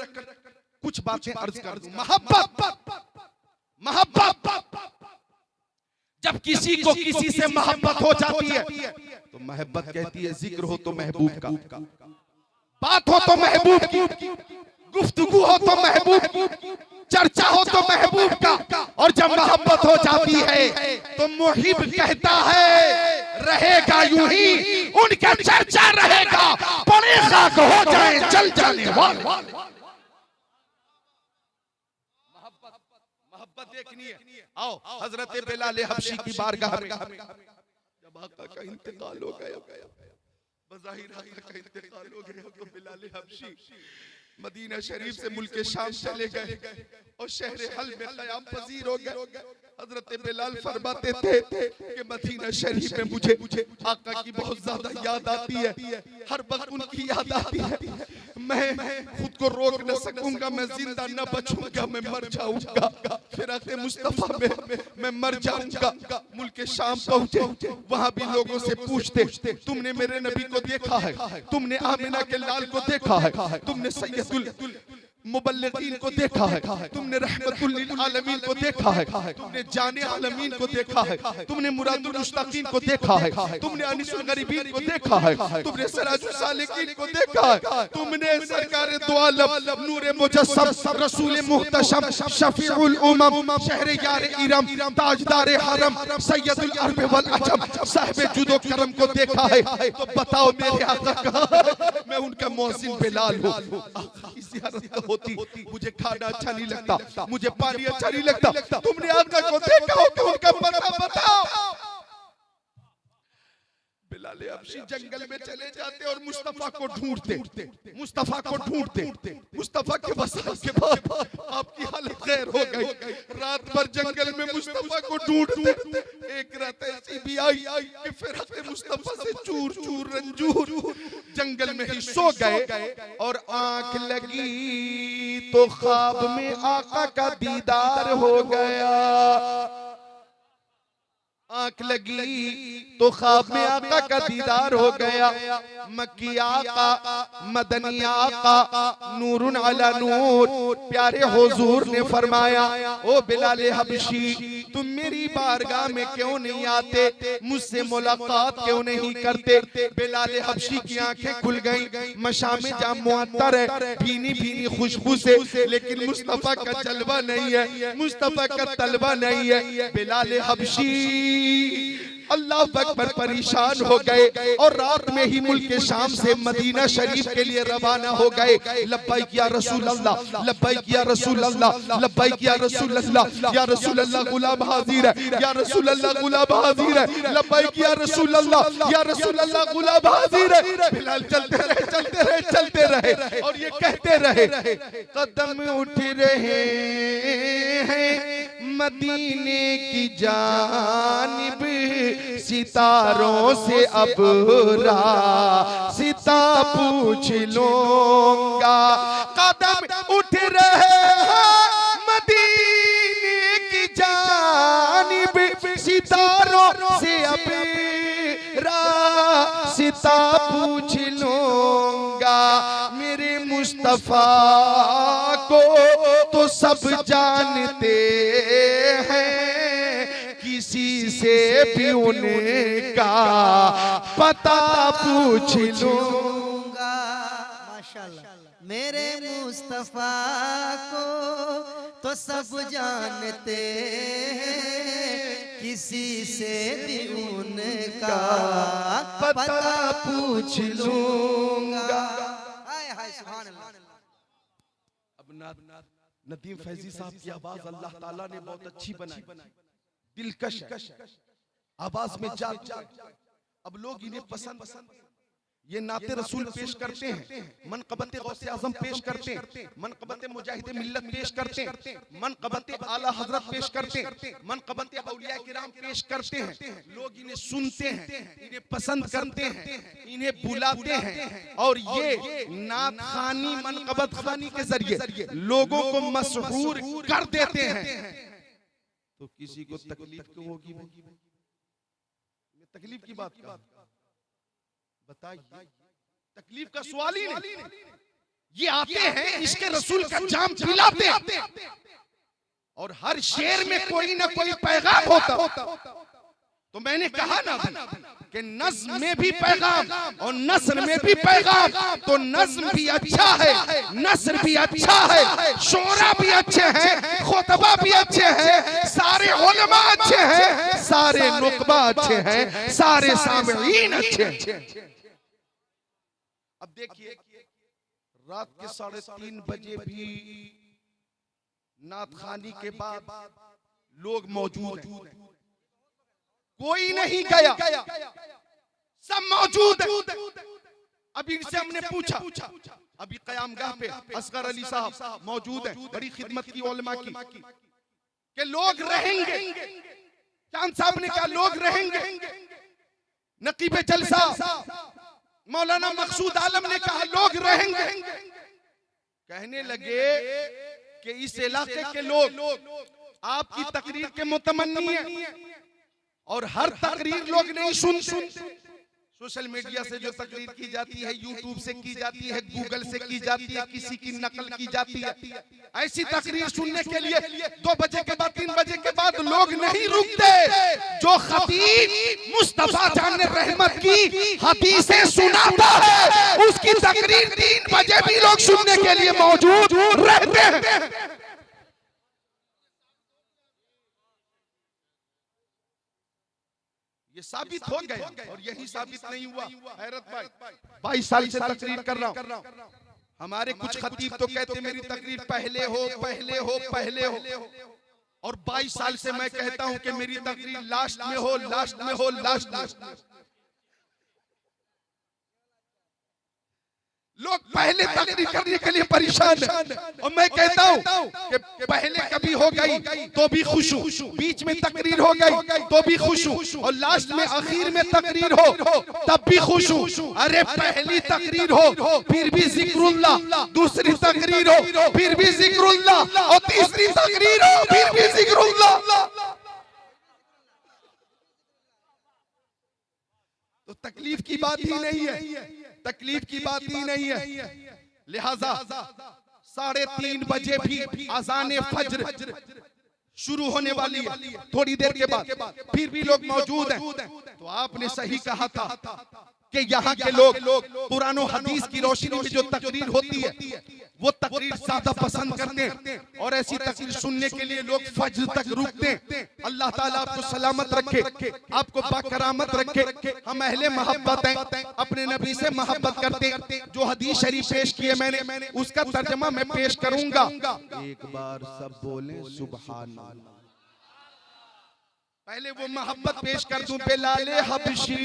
कुछ बातें अर्ज कर दूं। मोहब्बत जब किसी को किसी से मोहब्बत हो जाती है तो मोहब्बत कहती है जिक्र हो तो महबूब का, बात हो तो महबूब की, गुफ्तगू हो तो महबूब की, चर्चा हो तो महबूब का। और जब मोहब्बत हो जाती है तो मुहिब कहता है रहेगा यूं ही, उनका चर्चा रहेगा, पड़े खाक हो जाए चल जाने वाले। मोहब्बत देखनी है। आओ हजरत बिलाल हबशी की बारगाह में जब आका का इंतकाल हो गया, बज़ाहिर आका का इंतकाल हो गया, तो बिलाल हबशी मदीना शरीफ से मुल्क शाम चले गए और शहर हल में क़याम पजीर हो गए। हजरत बिलाल फरमाते थे कि मदीना शरीफ में मुझे आका की बहुत ज्यादा याद आती है, हर वक्त उनकी याद आती है, मैं खुद को रोक न सकूंगा, मैं जिंदा न बचूंगा, मैं मर जाऊंगा, फिराते मुस्तफा में मैं मर जाऊंगा। मुल्क शाम पहुंचे, वहां भी लोगों से पूछते, तुमने मेरे नबी को देखा है, तुमने आमिना के लाल को देखा है, तुमने सैयदुल मुबल्लिगीन को देखा है, तुमने रहमतुल लिल आलमीन को देखा है, तुमने जाने आलमीन को देखा है, तुमने मुरादुल मुश्ताकीन को देखा है, तुमने अनीसुल गरीबीन को देखा है, तुमने सिराजुल सालिकीन को देखा है, तुमने सरकार दो आलम नूर मुजस्सम रसूल मुहतशम शफीउल उमम शहर यार इरम ताजदार हरम सैयदुल अरब वल अजम साहिब जुदो करम को देखा है। तो बताओ मेरे आका कहाँ है? मैं उनका मौसिन बिलाल हूँ। ज़ियारत होती, मुझे खाना अच्छा नहीं लगता, मुझे पानी अच्छा नहीं लगता, तुमने आका को देखा हो तो उनका पता बताओ। बिलाल हबशी जंगल में चले जाते और मुस्तफा को ढूंढते, मुस्तफा को ढूंढते, मुस्तफा के वसाल के बाद आपकी हालत खैर हो गई। रात भर जंगल में मुस्तफा को ढूंढते, एक रात ऐसी भी आई कि फिर मुस्तफा से चूर चूर रंजूर जंगल में ही सो गए और आंख लगी तो ख्वाब में आका का दीदार हो गया। आंख लगी तो ख्वाब में आका का दीदार हो गया। मक्की आका, मदनी आका, नूरुन अला नूर, प्यारे हुजूर ने फरमाया, ओ बिलाल हबशी तुम मेरी बारगाह में क्यों नहीं आते, मुझसे मुलाकात क्यों नहीं करते। बिलाल हबशी की आंखें खुल गईं, मशामे जाम मुअत्तर है भीनी भीनी खुशबू से, लेकिन मुस्तफा का जलवा नहीं है, मुस्तफा का तलवा नहीं है। बिलाल हबशी अल्लाह अकबर परेशान हो गए और रात में ही मुल्क शाम से मदीना शरीफ के लिए रवाना हो गए। लब्बैक या रसूल अल्लाह, लब्बैक या रसूल अल्लाह, लब्बैक या रसूल अल्लाह, या रसूल अल्लाह गुलाम हाजिर है, या रसूल अल्लाह गुलाम हाजिर है, लब्बैक या रसूल अल्लाह, या रसूल अल्लाह गुलाम हाजिर है। बिलाल चलते रहे, चलते रहे, चलते रहे और ये कहते रहे, कदम उठ रहे हैं मदीने की जानिब, सितारों से अब रास्ता पूछ लूंगा। कदम उठ रहे हैं मदीने की जानिब, सितारों से अब रास्ता पूछ लूंगा। मेरे मुस्तफा को तो सब जानते हैं, किसी से भी उनका पता पूछ लूंगा।
माशाल्लाह। मेरे मुस्तफा को तो सब जानते हैं, किसी से भी उनका पता पूछ लूंगा। हाय हाय सुभान अल्लाह।
अब नदीम फैजी साहब की आवाज अल्लाह ताला ने बहुत अच्छी बनाई, दिलकश आवाज में जान। अब लोग इन्हें पसंद, ये नाते रसूल पेश करते हैं, मनक़बत गौसे आज़म पेश करते हैं, मनक़बत मुजाहिद मिल्लत पेश करते हैं, मनक़बत आला हजरत पेश करते हैं, मनक़बत औलिया किराम पेश करते हैं। लोग इन्हें सुनते हैं, इन्हें पसंद करते हैं, इन्हें बुलाते हैं और ये नात खानी मनक़बत खानी के जरिए लोगों को मशहूर कर देते हैं। तो किसी को तकलीफ क्यों होगी? तकलीफ की बात बताइए, तकलीफ का सवाल ही नहीं। ये आते हैं इसके रसूल का जाम पिलाते हैं और हर शेर में कोई ना कोई पैगाम होता। तो मैंने कहा ना कि नज़्म में भी पैगाम और नस्र में भी पैगाम। तो नज़्म भी अच्छा है, नस्र भी अच्छा है, शोरा भी अच्छे हैं, खुतबा भी अच्छे हैं, सारे उलमा अच्छे हैं, सारे नुकबा अच्छे हैं, सारे सामईन अच्छे हैं। अब देखिए रात के 3:30 बजे भी नात खानी के बाद लोग मौजूद हैं, कोई नहीं गया, सब मौजूद है। अभी इनसे हमने पूछा, अभी क़यामगाह पे असगर अली साहब मौजूद हैं, बड़ी खिदमत की उलमा की, कि लोग रहेंगे। चांद साहब ने कहा लोग रहेंगे। नकीब जलसा मौलाना मकसूद आलम ने कहा लोग रहेंगे। कहने लगे कि इस इलाके के लोग आपकी तकरीर के मुतमन्नी हैं और हर तकरीर लोग नहीं सुनते। सोशल मीडिया से जो तकरीर की जाती है, यूट्यूब से की जाती है, गूगल से की जाती है, किसी की नकल की जाती है, ऐसी तकरीर सुनने के लिए 2 बजे के बाद 3 बजे के बाद लोग नहीं रुकते। जो खतीब मुस्तफा जान रहमत की हदीसें सुनाता है उसकी तकरीर 3 बजे भी लोग सुनने के लिए मौजूद रहते हैं। ये साबित हो गया और यही साबित नहीं हुआ। हैरत भाई 22 साल से तकरीर कर रहा हूं। हमारे कुछ खतीब तो कहते मेरी तकरीर पहले हो और 22 साल से मैं कहता हूं कि मेरी तकरीर लास्ट में हो। लोग पहले तकरीर करने के लिए परेशान हैं और मैं कहता हूं कि पहले कभी हो गई तो भी खुश हूं, बीच में तकरीर हो गई तो भी खुश हूं और लास्ट में आखिर में तकरीर हो तब भी खुश हूं। अरे पहली तकरीर हो फिर भी जिक्रुल्लाह, दूसरी तकरीर हो फिर भी जिक्रुल्लाह और तीसरी तकरीर हो फिर भी जिक्रुल्लाह। तो तकलीफ की बात ही नहीं है, तकलीफ की बात ही नहीं है। लिहाजा 3:30 बजे भी अज़ान फज्र शुरू होने वाली है, थोड़ी देर के बाद फिर भी लोग मौजूद हैं। तो आपने सही कहा था कि यहाँ के लोग कुरान और हदीस की रोशनी में जो तकरीर होती है वो तकरीर ज्यादा पसंद करते हैं और ऐसी तकरीर सुनने के लिए लोग फज्र तक रुकते हैं। अल्लाह ताला आपको सलामत रखे, आपको बाकरामत रखे। हम अहले मोहब्बत हैं, अपने नबी से मोहब्बत करते हैं। जो हदीस शरीफ पेश किए मैंने उसका तर्जमा मैं पेश करूंगा। एक बार सब बोले सुभान अल्लाह। पहले वो मोहब्बत पेश कर दूं। बिलाले हबशी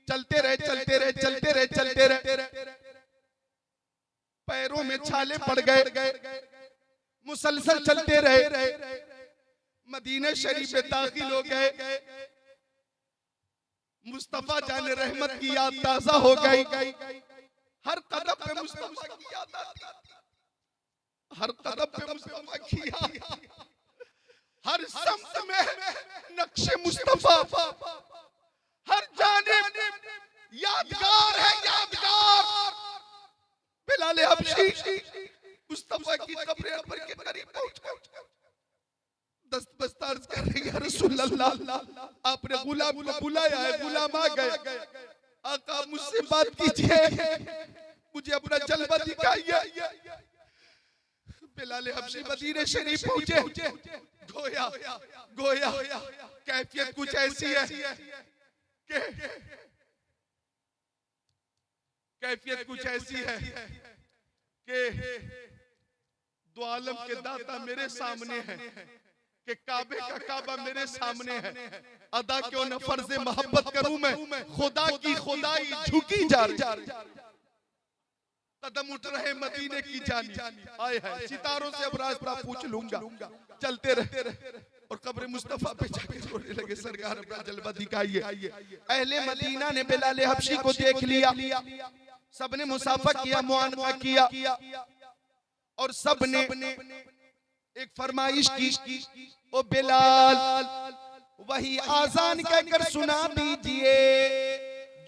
चलते रहे, पैरों में छाले पड़ गए, मुसलसल चलते रहे, मदीना शरीफ में दाखिल हो गए। मुस्तफा जान रहमत की याद ताजा हो गई। हर कदम पे मुस्तफा की याद आती, हर कदम पे मुस्तफा की याद, हर समत में नक्शे मुस्तफा, हर जानिब यादगार है, यादगार। बिलाले हबशी मुस्तफा की कब्र अनवर के करीब पहुंचे, दस्तबस्तार कर रही है रसूल अल्लाह। आपने गुलाम को बुलाया है, गुलाम आ गए। आका मुझसे बात कीजिए, मुझे अपना जलवा दिखाइए। बिलाले हबशी मदीने शरीफ पहुंचे। गोया कैफियत कुछ ऐसी है कि कैफियत कुछ ऐसी है कि दो आलम के दाता मेरे सामने है, कि काबे का काबा मेरे सामने है। अदा क्यों न फर्ज मोहब्बत करूं मैं, खुदा की खुदाई झुकी जा रही, कदम उठ रहे मदीने की जानी। आए है सितारों से अब राज पूछ लूंगा। चलते रहे और कब्र मुस्तफा पे जाके रोने लगे, सरकार अपना जलवा दिखाइए। अहले मदीना ने बिलाले हबशी को देख लिया, सबने मुसाफा किया, मुआनका किया और सबने एक फरमाइश की, ओ बिलाल वही आजान कहकर सुना दीजिए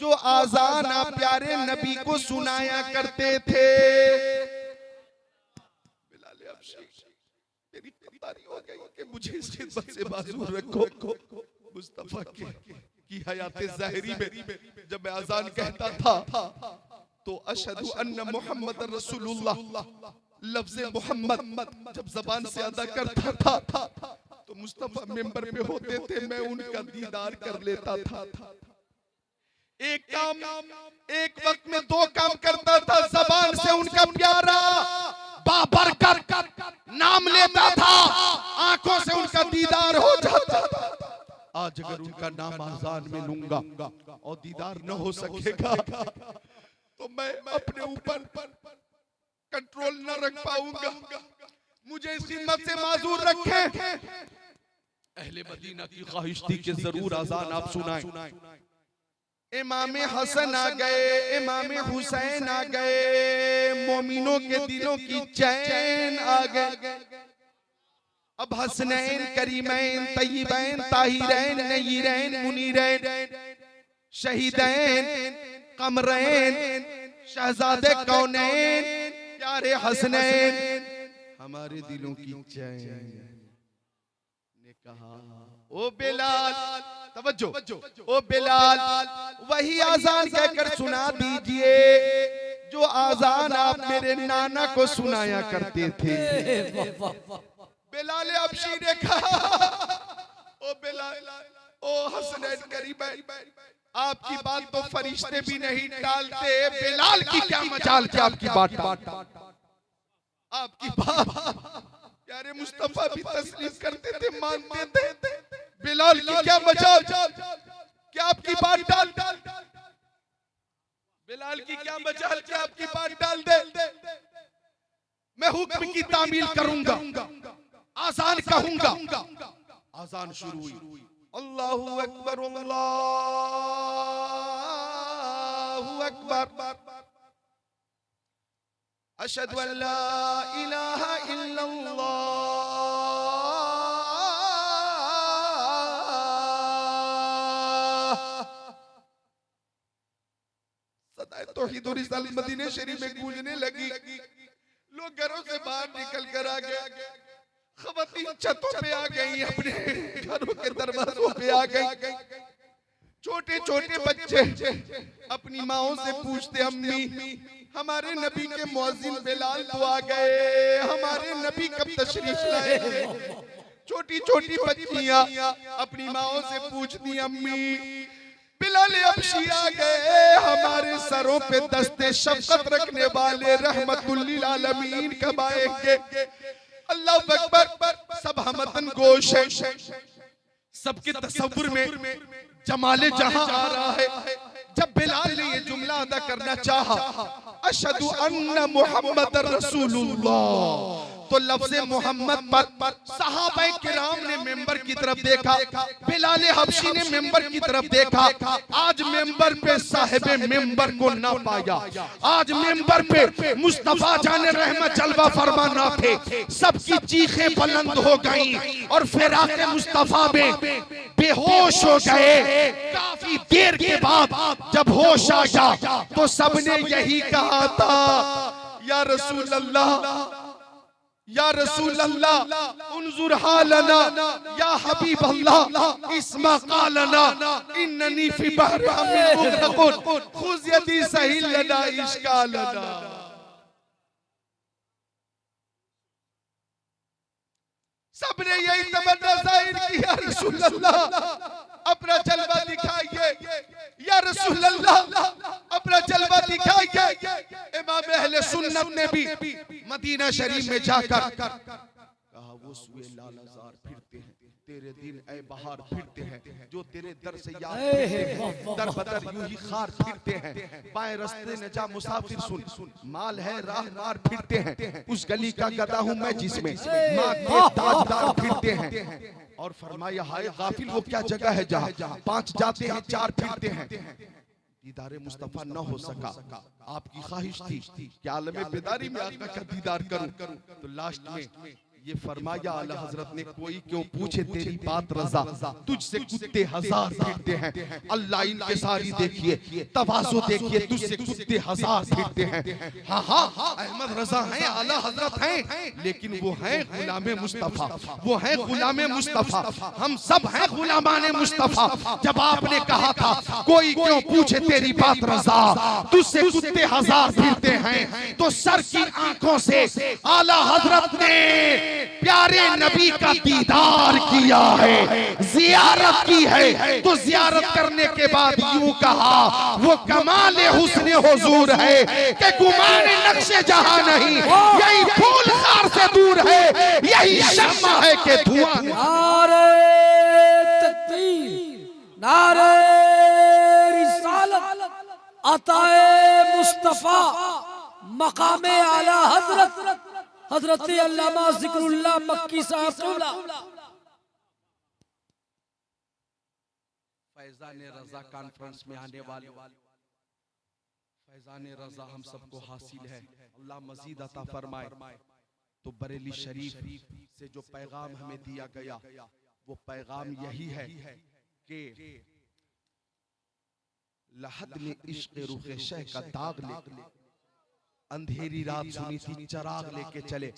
जो आजान आप प्यारे नबी को सुनाया करते थे। बिलाले हबशी तेरी कतारी हो गई कि मुझे इस खिदमत से बाजू रखो। मुस्तफा की हयात ज़ाहिरी में जब मैं आजान कहता था तो अशहदु अन्ना मुहम्मद रसूलुल्लाह लफ्ज़ मोहम्मद जब जबान से अदा करता था तो मुस्तफा मेंबर पे होते थे, मैं उनका दीदार कर लेता था। एक वक्त में 2 काम करता था, जबान से उनका प्यारा बाबरकत नाम लेता था, आंखों से उनका दीदार हो जाता था। आज अगर उनका नाम आजान में लूंगा और दीदार न हो सकेगा तो मैं अपने ऊपर कंट्रोल न रख पाऊंगा। मुझे इस खिदमत से माजूर रखें। अहले मदीना की ख्वाहिश थी कि जरूर अजान आप सुनाएं। इमाम हसन आ गए, इमाम हुसैन आ गए, मोमिनों के दिलों की चैन आ गए। अब हसनैन, करीमैन, तय्यबैन, ताहिरैन, नयीरैन, मुनीरैन, शहीदैन, कमरैन, शहजादे कौनैन, प्यारे हसनैन, हमारे दिलों की चैन ने कहा, ओ बिलाल, तवज्जो, ओ बिलाल, वही आजान कहकर सुना दीजिए जो आजान आप मेरे नाना को सुनाया करते थे। बिलाल अबशी ने कहा, ओ बिलाल, ओ हसनैन करीमैन, आपकी बात तो फरिश्ते भी नहीं टालते, बिलाल की क्या मजाल कि आपकी बात आपकी बात प्यारे मुस्तफा भी तस्लीम करते थे, मानते थे। बिलाल की क्या मजाल कि आपकी बात डाल बिलाल की क्या मजाल कि आपकी बात डाल दे। मैं हुक्म की तामील करूंगा, आजान कहूंगा। आजान शुरू हुई, अल्लाहु अकबर, अल्लाहु अकबर, अशहदु अल्ला इलाहा इल्लल्लाह, सदाए तौहीद और रिसालत मदीने शरीफ में गूंजने लगी। लोग घरों से बाहर निकल कर आ गए, ख़वातीन छतों पे आ गई, अपने घरों के दरवाजों पे आ गई। छोटे छोटे बच्चे अपनी माओं से पूछते, अम्मी हमारे नबी के मुअज्जिन बिलाल तो आ गए, हमारे नबी कब तशरीफ लाएंगे। छोटी छोटी बच्चियां अपनी माओं से पूछती, अम्मी बिलाल अबशी आ गए, हमारे सरों पे दस्ते शफ़क़त रखने वाले रहमतुल लिल आलमीन कब आएंगे। अल्लाह अकबर, सब हमतन गोश है, सबके तसव्वुर में जमाले जहां आ रहा है। जब बिलाल ने ये जुमला अदा करना चाहा, अशहदु अन्ना मुहम्मदर रसूलुल्लाह, तो लफ्ज़े मोहम्मद पर सहाबा किराम ने मेंबर की तरफ देखा, बिलाल हबशी ने मेंबर की तरफ देखा। आज मेंबर पे साहिबे मेंबर को ना पाया, आज मेंबर पे मुस्तफा जाने रहमत जलवा फरमा ना थे। सबकी चीखें बुलंद हो गईं और फिराक़े मुस्तफा में बेहोश हो गए। काफी देर के बाद जब होश आया तो सबने यही कहा था, या रसूल अल्लाह, या रसूल अल्लाह, उन्जुर हालना, या हबीब अल्लाह, इस्मा कालना, इन्ननी फी बहर अमीन मुग़रक़ुन, खुज़ यदी सहिल लना इश्कालना। सबने यही तमन्ना जाहिर की, या रसूल अल्लाह अपना जलवा दिखाइए, या रसूल अल्लाह अपना जलवा दिखाइए। इमाम अहले सुन्नत ने भी मदीना शरीफ में जाकर कहा, वो सुए लालजार फिरते हैं, तेरे दिन ऐ बहार फिरते हैं, जो तेरे दर से याद दर बदर यूं ही खार फिरते हैं। बाएं रास्ते न जा मुसाफिर सुन, माल है राह मार फिरते हैं। उस गली का गदा हूं मैं जिसमें माँ के ताजदार फिरते हैं। और फरमाया, हाय गाफिल वो क्या जगह है जहाँ 5 जाते हैं 4 फिरते हैं। दीदार मुस्तफा न हो सका, आपकी ख्वाहिश थी कि आलम बेदारी में आका का दीदार करूं। तो लास्ट में ये फरमाया आला हजरत ने, कोई क्यों पूछे तेरी बात रजा, तुझसे कुत्ते हजार फिरते हैं। अल्लाह इनके सारी देखिए, तवाज़ो देखिए, तुझसे कुत्ते हजार फिरते हैं। हाँ हाँ, अहमद रजा हैं, आला हजरत हैं, लेकिन वो हैं गुलामे मुस्तफा, वो हैं गुलामे मुस्तफा। हम सब हैं गुलामाने मुस्तफा। जब आपने कहा था कोई क्यों पूछे तेरी बात रजा, तुझसे कुत्ते हजार फिरते हैं, तो सर की आंखों से आला हजरत ने प्यारे नबी का दीदार किया है, जियारत की है। तो जियारत करने के बाद यूं कहा, वो कमाल हुस्न हुजूर है कि गुमान नक्शे जहां नहीं, यही फूल खार से दूर है, यही शम्मा है कि धुआं।
नारे तकबीर, नारे रिसालत, अताए मुस्तफा, मकामे आला हजरत हजरत अल्लामा जिक्रुल्लाह मक्की साहब क़िबला।
फैजान रजा कॉन्फ्रेंस में आने वाले फैजान रजा हम सबको हासिल है, अल्लाह मजीद अता फरमाए। तो बरेली शरीफ से जो पैगाम हमें दिया गया वो पैगाम यही है कि लहद में इश्क़ रुख़े शह का दाग ले, अंधेरी रात सुनी थी चिराग लेके चले।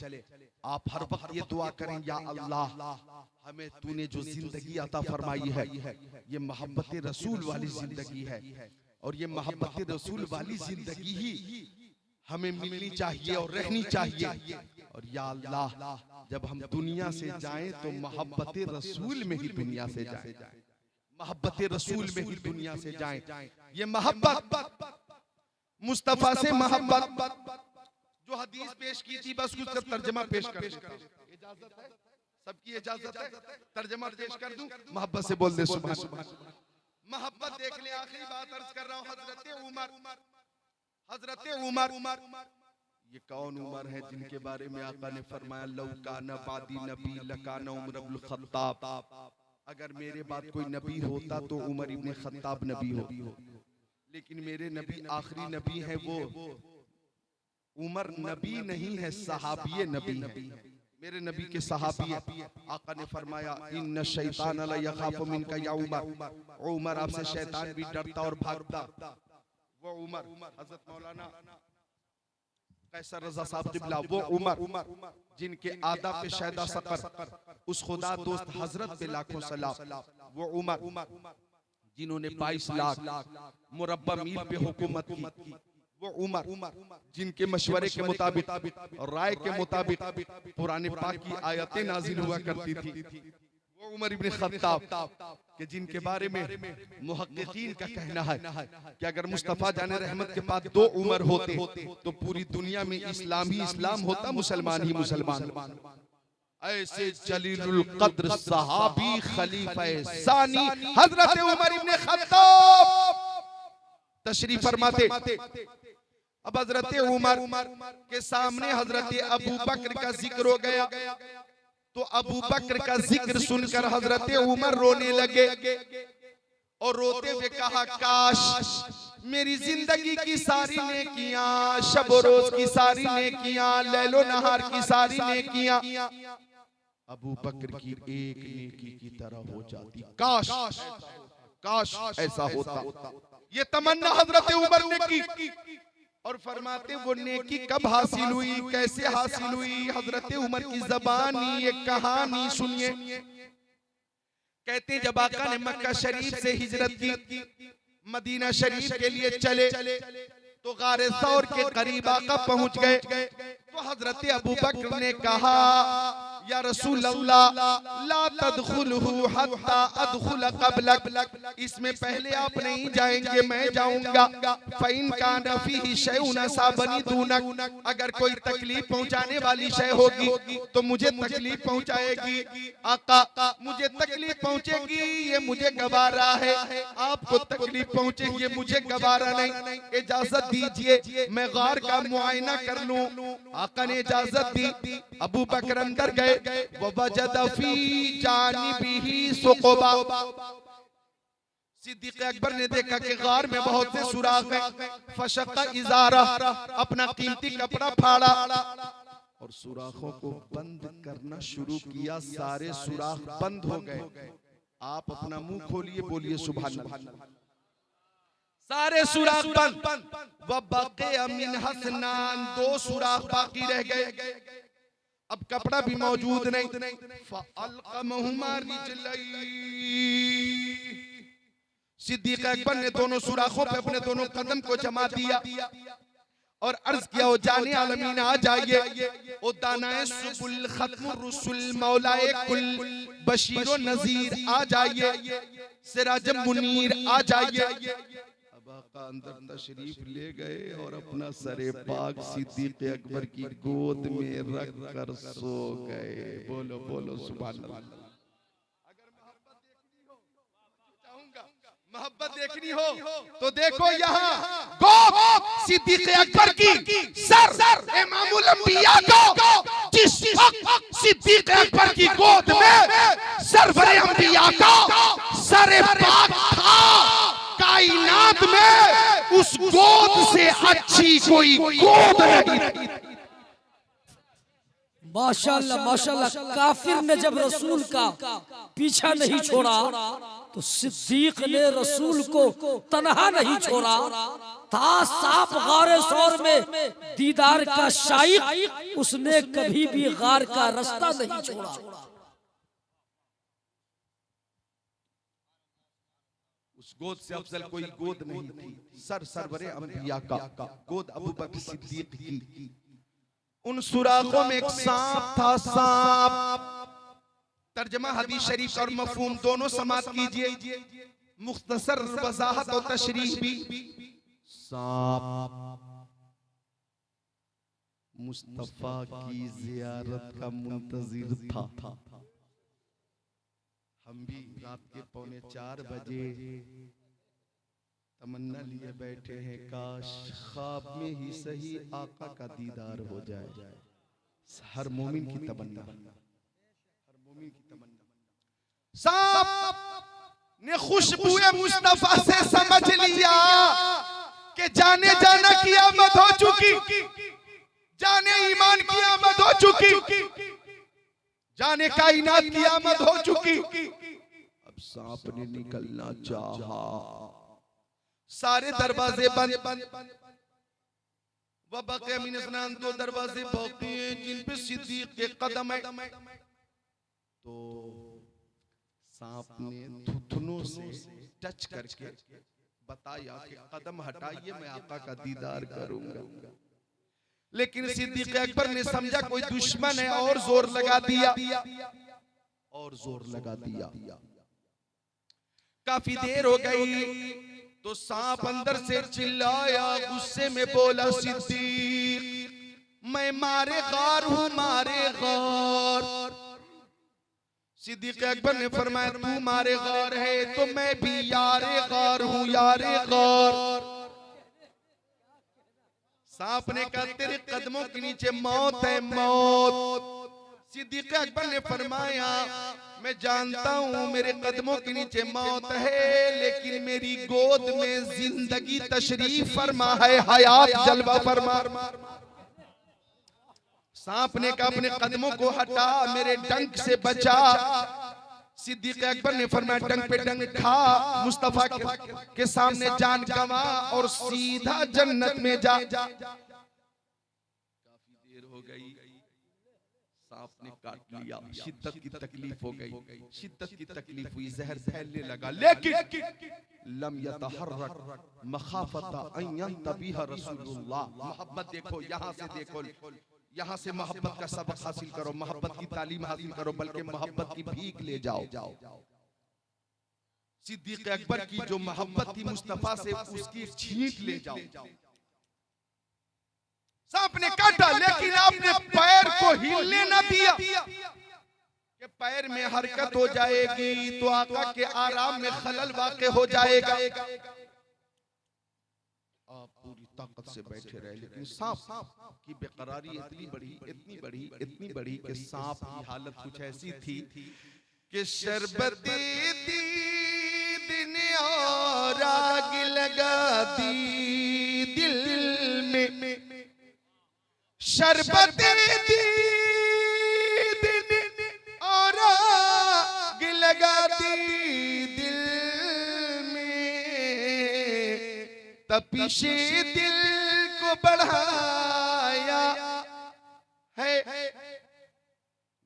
आप हर वक्त ये दुआ करें, या अल्लाह हमें तूने जो जिंदगी अता फरमाई है ये मोहब्बत रसूल वाली जिंदगी है, और ये मोहब्बत रसूल वाली जिंदगी ही हमें मिलनी चाहिए और रहनी चाहिए। और या अल्लाह जब हम दुनिया से जाएं तो मोहब्बत रसूल में ही दुनिया से जाएं, मोहब्बत रसूल में ही दुनिया से जाएं। ये मोहब्बत मुस्तफा से मोहब्बत जो हदीस पेश की थी बस उसका तर्जमा पेश कर देता हूं। इजाजत है, सबकी इजाजत है, तर्जमा पेश कर दूं। मोहब्बत से बोल दे सुभान अल्लाह। मोहब्बत देख ले, आखिरी बात अर्ज कर रहा हूं। हजरत उमर, ये कौन उमर है जिनके बारे में आका ने फरमाया लौ काना बादी नबी लकाना उमर इब्न खत्ताब, अगर मेरे बाद कोई नबी होता तो उमर इब्न खत्ताब नबी हो, लेकिन मेरे नबी आखिरी नबी है, वो उमर नबी नहीं है, सहाबी नबी है, मेरे नबी के सहाबी है। आका ने फरमाया इन्न शैतान ला यखाफु मिनका या उमर, ओ उमर आपसे शैतान भी डरता और भागता। वो उमर हजरत मौलाना कैसर रजा साहब क़िबला, वो उमर जिनके आदा पे शायदा सकर उस खुदा दोस्त हजरत पे लाखों सलाम, वो उमर जिन्होंने 22 लाख मुरब्बा मील पे हुकूमत की, वो उमर जिनके मशवरे के मुताबिक और राय के मुताबिक पुराने पाक की आयतें नाजिल हुआ करती थी, वो उमर इब्न खत्ताब के जिनके बारे में मुहक्किकीन का कहना है कि अगर मुस्तफा जाने रहमत के पास 2 उमर होते तो पूरी दुनिया में इस्लाम ही इस्लाम होता, मुसलमान ही मुसलमान। ऐसे जलीलुल कद्र सहाबी खलीफा सानी हजरत उमर इब्न खत्ताब तशरीफ फरमाते। अब हजरत उमर के सामने हजरत अबू बकर का जिक्र हो गया, तो अबू बकर का जिक्र सुनकर हजरत उमर रोने लगे और रोते हुए कहा काश मेरी जिंदगी की सारी नेकियां, शब रोज की सारी नेकियां, लैलो नहार की सारी नेकियां अबू बकर की एक नेकी की तरह हो जाती। काश ऐसा होता। ये तमन्ना हजरत उमर ने की और फरमाते वो नेकी कब हासिल हुई, कैसे हासिल हुई। हजरत उमर की जबानी एक कहानी सुनिए। कहते जब आका ने मक्का शरीफ से हिजरत की, मदीना शरीफ के लिए चले तो गारे सौर के करीब आका पहुंच गए, तो हजरत अबू बकर ने कहा या रसूल अल्लाह ला तदखुलहु हत्ता अदखुल क़ब्लक, इसमें पहले आप नहीं जाएंगे मैं जाऊंगा। फ़इन कान फ़ीही शैउन असाबनी दूनक, अगर कोई तकलीफ पहुंचाने वाली शय होगी तो मुझे तकलीफ पहुंचाएगी। आका मुझे तकलीफ पहुंचेगी ये मुझे गवारा है, आपको तकलीफ पहुंचेगी ये मुझे गवारा नहीं, इजाजत दीजिए मैं गार का मुआयना कर लूं। आका ने इजाजत दी। अबू बकर अंदर गए, ववजद फी जानिबिही सुक़बा, सिद्दीक़ अकबर ने देखा कि गार में बहुत से सुराख हैं। फशक्का इज़ारा, अपना कीमती कपड़ा फाड़ा और सुराखों को बंद करना शुरू किया। सारे सुराख बंद हो गए। आप अपना मुंह खोलिए, बोलिए सुभान अल्लाह। सारे सुराख बंद। वबक़िया मिन हसनान, 2 सुराख बाकी रह गए। अब कपड़ा भी मौजूद नहीं। फ़अल्क़महुमा रिजलैहि, सिद्दीक़ अकबर ने दोनों सुराखों पे अपने दोनों कदम को जमा दिया और अर्ज किया ओ जाने आलमीन आ जाइए, ओ दानाए सुबुल खत्मुर रुसुल मौलाए कुल बशीर नज़ीर आ जाइए, सिराज मुनीर आ जाइए। आका अंदर तशरीफ ले गए और अपना सरे पाक सिद्दीक़ अकबर की गोद में रख कर सो गए। बोलो बोलो सुभान अल्लाह। अगर मोहब्बत देखनी हो, चाहूंगा मोहब्बत देखनी हो तो देखो यहाँ गोद सिद्दीक़ अकबर की, सर इमामुल अंबिया को जिस वक्त सिद्दीक अकबर की गोद में सरवरे अंबिया का सरे पाक था, कायनात में उस गोद से अच्छी कोई गोद नहीं थी।
माशाल्लाह माशाल्लाह। काफिर ने जब रसूल का पीछा नहीं छोड़ा तो सिद्दीक ने रसूल को तन्हा नहीं छोड़ा था। सांप गारे सौर में दीदार का शाइक, उसने कभी भी गार का रास्ता नहीं छोड़ा।
उस गोद से अफजल कोई गोद नहीं थी। सरवरे अंबिया का गोद अबू बकर सिद्दीक की। उन सुराखों में एक सांप था। सांप तर्जमा हदीस शरीफ और मफहूम दोनों समात कीजिए, मुख्तसर वजाहत और तशरीह भी। सांप मुस्तफा की जियारत का मुंतजिर था। हम भी रात के 3:45 बजे तमन्ना लिए बैठे हैं, काश ख्वाब में ही सही आका का दीदार हो जाए। हर मोमिन की तमन्ना, हर मोमिन की तमन्ना। सांप ने खुशबुए मुस्तफा से समझ लिया कि जाने जाना की आमद हो चुकी, जाने ईमान की आमद हो चुकी, जाने कायनात की आमद हो चुकी। अब सांप ने निकलना चाहा, सारे दरवाजे बंद। वबक़िया मिन इस्नान, 2 दरवाजे बाकी हैं जिन पे सिद्दीक के कदम है। तो सांप ने थुथनों से टच करके बताया कि कदम हटाइए, मैं आका का दीदार करूंगा। लेकिन सिद्दीक अकबर ने समझा कोई दुश्मन है और जोर लगा दिया, और जोर लगा दिया। काफी देर हो गई तो सांप अंदर से चिल्लाया, गुस्से में बोला, सिद्दीक मैं मारे गार हूं, मारे गार। सिद्दीक अकबर ने फरमाया तू मारे गार है तो मैं भी यारे गार हूं, यारे गार। सांप ने कहा तेरे कदमों के नीचे मौत है, मौत। सिद्दीक अकबर ने फरमाया मैं जानता हूं मेरे कदमों के नीचे मौत है, लेकिन मेरी गोद में जिंदगी तशरीफ फरमा है, हयात जलवा फरमा। सांप ने कहा अपने कदमों को हटा, मेरे डंक से बचा। सिद्दीक अकबर ने फरमाया डंक पे डंक खा, मुस्तफा के सामने जान गंवा और सीधा जन्नत में जा। काफी देर हो गई, सांप ने काट लिया, शिद्दत की तकलीफ हो गई, शिद्दत की तकलीफ हुई, जहर फैलने लगा। लेकिन लम यतहर्रक मखाफता अन यंतबिह रसूलुल्लाह। मोहब्बत देखो, यहाँ से देखो, यहाँ से मोहब्बत का सबक हासिल करो, मोहब्बत की तालीम हासिल करो, बल्कि मोहब्बत की भीख ले जाओ। सिद्दीक अकबर की जो मोहब्बत थी मुस्तफा से, उसकी छींक ले जाओ। सांप ने काटा, लेकिन आपने पैर को हिलने न दिया कि पैर में हरकत हो जाएगी तो आका के आराम में खलल वाक़े हो जाएगा। आप पूरी ताकत से बैठे रहे, लेकिन सांप की बेकरारी इतनी बड़ी कि सांप की हालत कुछ ऐसी थी कि शरबती दिन और आग लगा दी दिल में, शरबती दिन और आग लगा दी दिल में, तपिशे दिल को बढ़ाया है,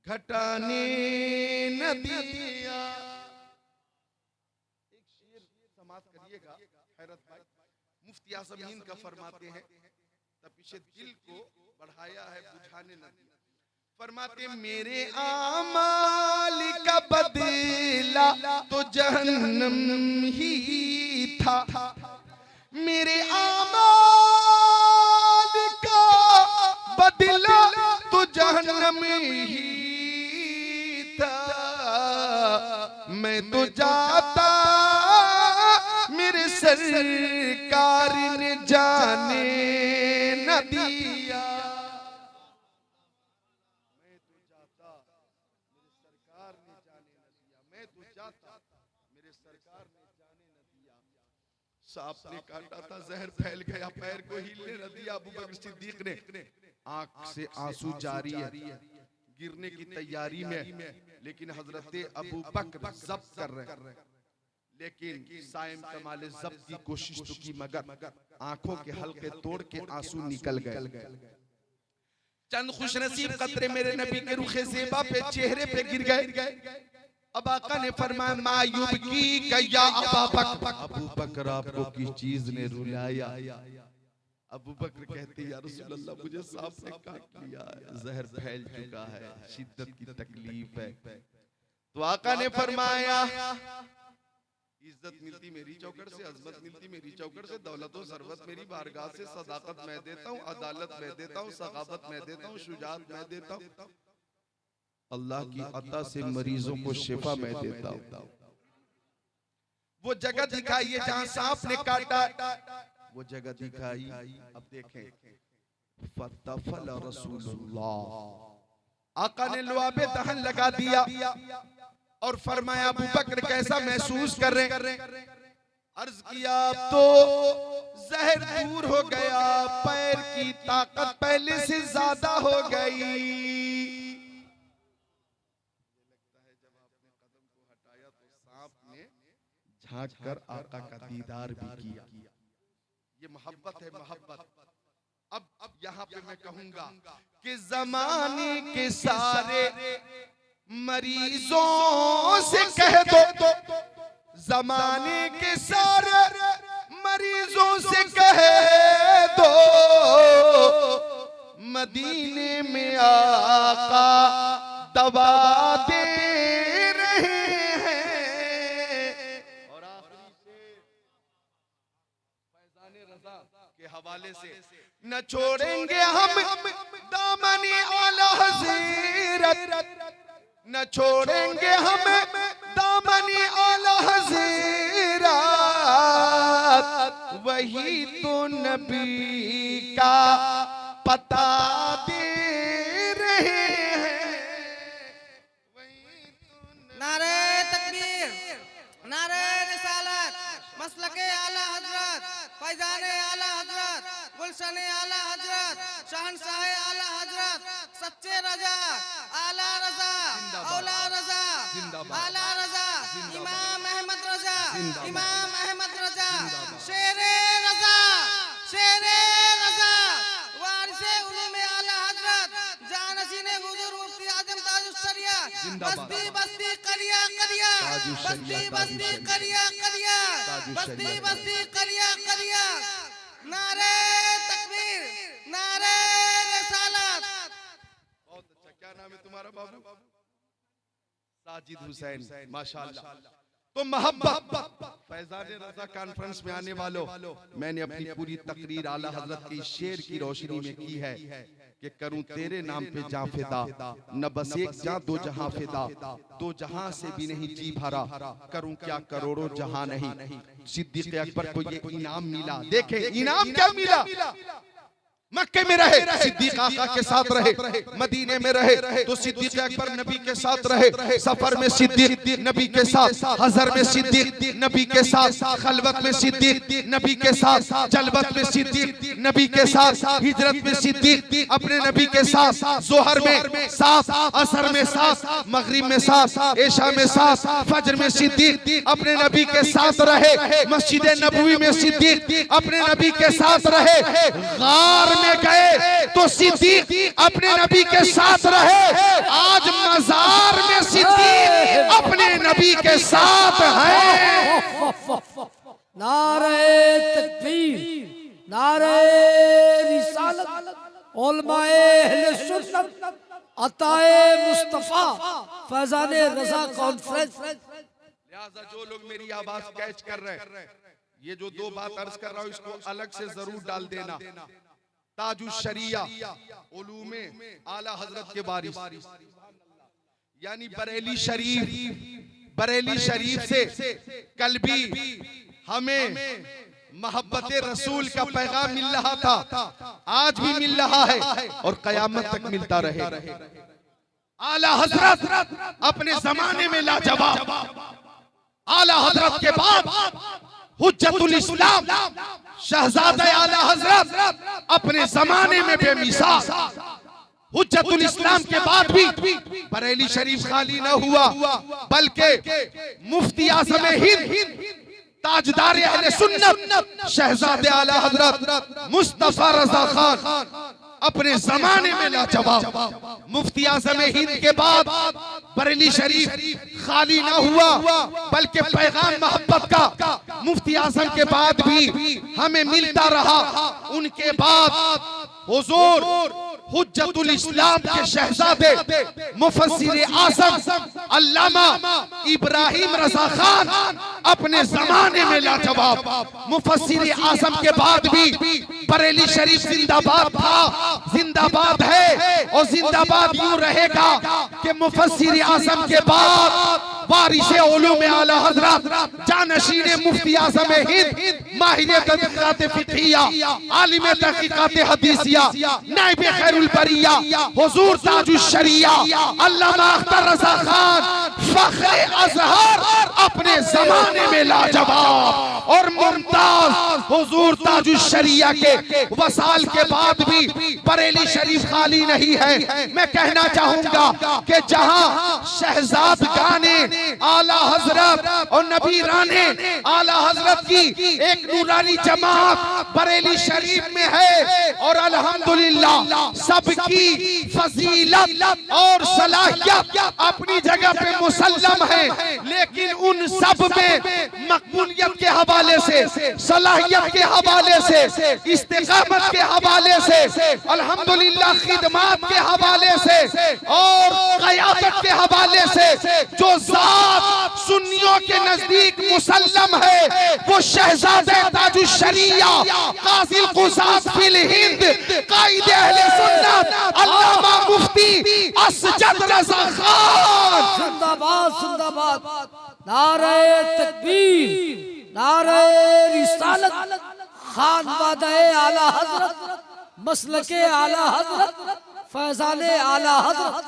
घटाने न दिया। एक शेर समाज करिएगा हैरत भाई, मुफ्ती आज़म हिंद का फरमाते हैं तपिशे दिल को बढ़ाया है, बुझाने न दिया। फरमाते मेरे आमाल का बदला तो जहन्नम ही था, मेरे आमाल का बदला तो जहन्नम ही था। मैं तो जाता मेरे सरकार ने जाने न दिया, सांप ने काटा था, जहर फैल गया, पैर को हिलने न दिया अबू बकर सिद्दीक ने। आंख से आंसू जारी है, गिरने की तैयारी में, लेकिन हजरत अबू बकर जब्त कर रहे हैं। लेकिन साइम कमाले जब्त की कोशिश तो की, मगर आंखों के हल्के तोड़ के आंसू निकल गए। चंद खुशनसीब कतरे मेरे नबी के रुखे ज़ेबा पे, चेहरे पे गिर गए। अब आका ने फरमाया मायूब की कया अबू बकर, आपको किस चीज ने रुलाया? अबू बकर कहते या रसूल अल्लाह, मुझे सांप ने काट लिया, जहर फैल चुका है, शिद्दत की तकलीफ है। तो आका ने फरमाया इज्जत मिलती मेरी चौकट से, अजमत मिलती मेरी चौकट से, दौलत और सरवत मेरी बारगाह से, सदाकत मैं देता हूँ, अदालत मैं देता हूँ, सखावत मैं देता हूँ, शुजाअत मैं देता हूँ, अल्लाह की अता से मरीजों को शिफा मैं देता हूँ। वो जगह दिखाइए जहां सांप ने काटा, वो जगह दिखाई। अब देखें, फतफल रसूलुल्लाह, आका ने लुआबे दहन लगा दिया और फरमाया अबू बकर कैसा महसूस कर रहे? अर्ज किया तो जहर दूर हो गया, पैर की ताकत पहले से ज्यादा हो गई। लगता है जब आपने कदम को हटाया तो सांप ने झांक कर आका का दीदार भी किया। ये मोहब्बत है, मोहब्बत। अब यहाँ पे मैं कहूंगा कि जमाने के सारे मरीजों से कह दो, जमाने के सारे मरीजों से कह दो, मदीने में आका दवा दे रहे हैं। और आखिरी से फैज़ाने रज़ा के हवाले से, न छोड़ेंगे हम दामनी आला हज़रत, न छोड़ेंगे हम दामनी आला हज़रत, वही तो नबी का पता दे रहे हैं।
नारे तकबीर, नारे रिसालत, मसलके आला हजरत, फैजाने आला हजरत, गुलशने आला हजरत, शहनशाह आला हजरत, सच्चे रजा, आला रजा, औला रजा, आला रजा, इमाम अहमद रजा, इमाम अहमद रजा, शेरे रजा, शेरे रजा, वारिसे उलूमे आला हजरत, जानशीने हुजूर मुफ्ती आजम ताजुश शरिया, बस्ती बस्ती करिया करिया, बस्ती बस्ती करिया करिया, बस्ती बस्ती करिया करिया। नारे तकबीर, नारे रिसालत।
बहुत अच्छा, क्या नाम है तुम्हारा बाबू? साजिद हुसैन, माशाअल्लाह। तो मोहब्बत। फैज़ाने रज़ा कॉन्फ्रेंस में आने वालों, मैंने अपनी पूरी तकरीर आला हजरत की शेर की रोशनी में की है कि करूं तेरे नाम पे जां फिदा, न बस एक जां दो जहां फिदा, दो जहां से भी नहीं जी भरा, करूं क्या करोड़ों जहां नहीं। सिद्दीक़ अकबर को ये इनाम मिला। देखे इनाम क्या मिला? मक्के में रहे, सिद्दीक आका के साथ रहे, मदीने में रहे तो सिद्दीक अकबर नबी के साथ रहे, सफर में सिद्दीक नबी के साथ, हज़र में सिद्दीक नबी के साथ, खलवत में सिद्दीक नबी के साथ, जलवत में सिद्दीक नबी के साथ, हिजरत में सिद्दीक अपने नबी के साथ, जोहर में साथ, असर में साथ, मगरिब में साथ, इशा में साथ, फजर में सिद्दीक अपने नबी के साथ रहे, मस्जिद नबवी में सिद्दीक अपने नबी के साथ रहे, गार में गए तो सिद्दीक अपने नबी के साथ रहे, आज मजार में सिद्दीक अपने नबी के साथ हैं।
नारे तकबीर, नारे रिसालत, उलमाए अहले सुन्नत, अताए मुस्तफा, फैज़ाने रज़ा कॉन्फ्रेंस।
लिहाजा जो लोग मेरी आवाज कैच कर रहे हैं, ये जो दो बात अर्ज कर रहा हूँ इसको अलग से जरूर डाल देना। ताजुश शरिया उलूमे आला हजरत के बारिश, यानी बरेली शरीफ से कल भी हमें मोहब्बत रसूल का पैगाम मिल रहा था, आज भी मिल रहा है और कयामत तक मिलता रहे। आला हजरत अपने जमाने में लाजवाब, आला हजरत के बाद हुज्जतुल इस्लाम शहजादा आला हजरत अपने जमाने में बेमिसाल। हुज्जतुल इस्लाम के बाद भी बरेली शरीफ खाली न हुआ, बल्कि मुफ्ती आज़म हिंद ताजदार अहले सुन्नत शहजादे आला हजरत मुस्तफा रजा खान अपने जमाने में लाजवाब। मुफ्ती आज़म हिंद के बाद बरेली शरीफ खाली ना हुआ, बल्कि पैगाम मोहब्बत का मुफ्ती आज़म के बाद भी हमें मिलता रहा। उनके बाद हुजूर हुज्जतुल इस्लाम के शहजादे मुफस्सिर आज़म अल्लामा इब्राहिम रज़ा खान अपने जमाने में लाजवाब। मुफस्सिर आज़म के बाद भी बरेली शरीफ जिंदाबाद था, जिंदाबाद है और जिंदाबाद यूं रहेगा कि मुफस्सिर आज़म के बाद वारिसे उलूम आला हजरत जानशीने मुफ्ती आज़म हिंद माहिर तहक़ीक़ात फ़िक़हिया आलिम तहक़ीक़ात हदीसिया नाइब खैरुल बरिया हुजूर ताजुश शरिया अल्लामा अख्तर रज़ा खान फ़ख्रे अज़हर अपने जमाने में लाजवाब और मुमताज हुजूर ताजुश शरिया के वसाल के बाद भी बरेली शरीफ खाली नहीं है। मैं कहना चाहूंगा कि जहां शहजादगाने आला हजरत और नबी राने आला हजरत की एक नूरानी जमात बरेली शरीफ में है और अल्हम्दुलिल्लाह सबकी फजीलत और सलाहियत अपनी जगह पे मुसल्लम है, लेकिन उन सब में मकबूलियत के हवाले से, सलाहियत के हवाले से, इस्तिकामत के हवाले से, अल्हम्दुलिल्लाह खिदमत के हवाले से और क़यादत के हवाले से जो ज़ात सुन्नियों के नजदीक मुसल्लम है वो शहजादे ताजुश शरिया काज़िल क़ुज़ात फिल हिंद कायदे अहले सुन्नत अल्लामा मुफ्ती असजद रज़ा खान।
जिंदाबाद जिंदाबाद, नारे तकबीर, नारे रिसालत, खानवादे आला हजरत, मसलके आला हजरत, फैजाने आला हजरत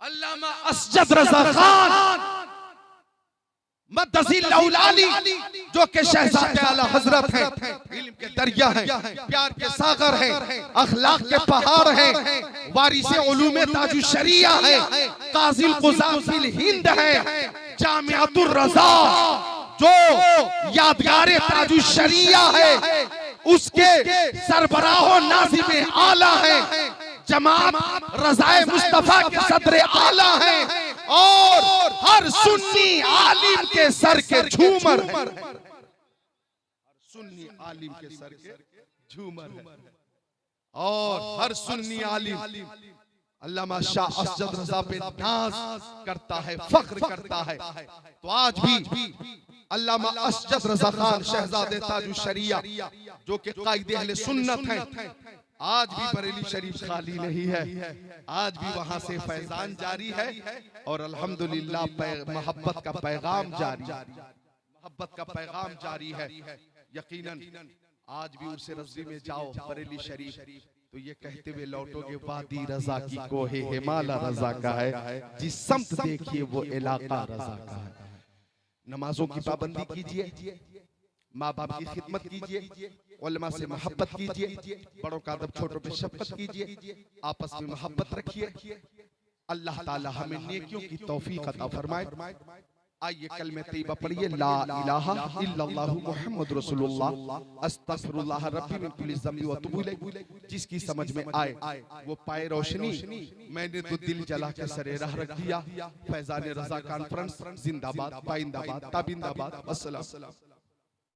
अल्लामा असजद रज़ा खान मद्दज़िल्लहुल आली जो कि शहजादे आला हजरत हैं, इल्म के दरिया हैं, प्यार के सागर हैं, अखलाक के पहाड़ हैं, वारिसे उलूम ताजुश शरिया हैं, काज़िल क़ुज़ात फिल हिंद हैं, जामिअतुर रज़ा जो यादगार ताजुश शरिया है उसके सरबराहो नाज़िम आला हैं, जमात रज़ाए मुस्तफा के सदर आला हैं और हर सुन्नी आलिम के सर के झूमर है। सुन्नी आलिम के सर के झूमर है और हर सुन्नी आलिम अल्लामा शाह असजद रज़ा पे नाज करता है, फख्र करता है। तो आज भी अल्लामा असजद रज़ा खान शहजादे ताजुश शरिया जो कि कायदे अहले सुन्नत हैं, आज भी बरेली शरीफ खाली नहीं है, आज भी वहां से फैजान जारी है और अल्हम्दुलिल्लाह मोहब्बत का पैगाम जारी है, मोहब्बत का पैगाम जारी है। यकीनन आज भी उर्से रज़वी में जाओ बरेली शरीफ तो ये कहते हुए लौटोगे वादी रज़ा की कोहे हिमाला रज़ा का है, जिस समत देखिए वो इलाका रज़ा का है। नमाजों की पाबंदी कीजिए, माँ बाप की खिदमत कीजिए, उलमा से मोहब्बत कीजिए, बड़ों का अदब छोटों पे शफ़क़त कीजिए, आपस में मोहब्बत रखिए। अल्लाह ताला हमें नेकियों की तौफीक अता फरमाए। आइए कलमे तैयबा पढ़िए, ला इलाहा इल्लल्लाहु मुहम्मद रसूलुल्लाह अस्तगफिरुल्लाह रब्बी मिन कुल्ली ज़ंबि व अतूबु इलैह। जिसकी समझ में आए वो पाए रोशनी, मैंने तो दिल जला के सरे राह रख दिया। फैज़ान रज़ा कॉन्फ्रेंस जिंदाबाद, पाइंदाबाद, ताबिंदाबाद। अस्सलाम।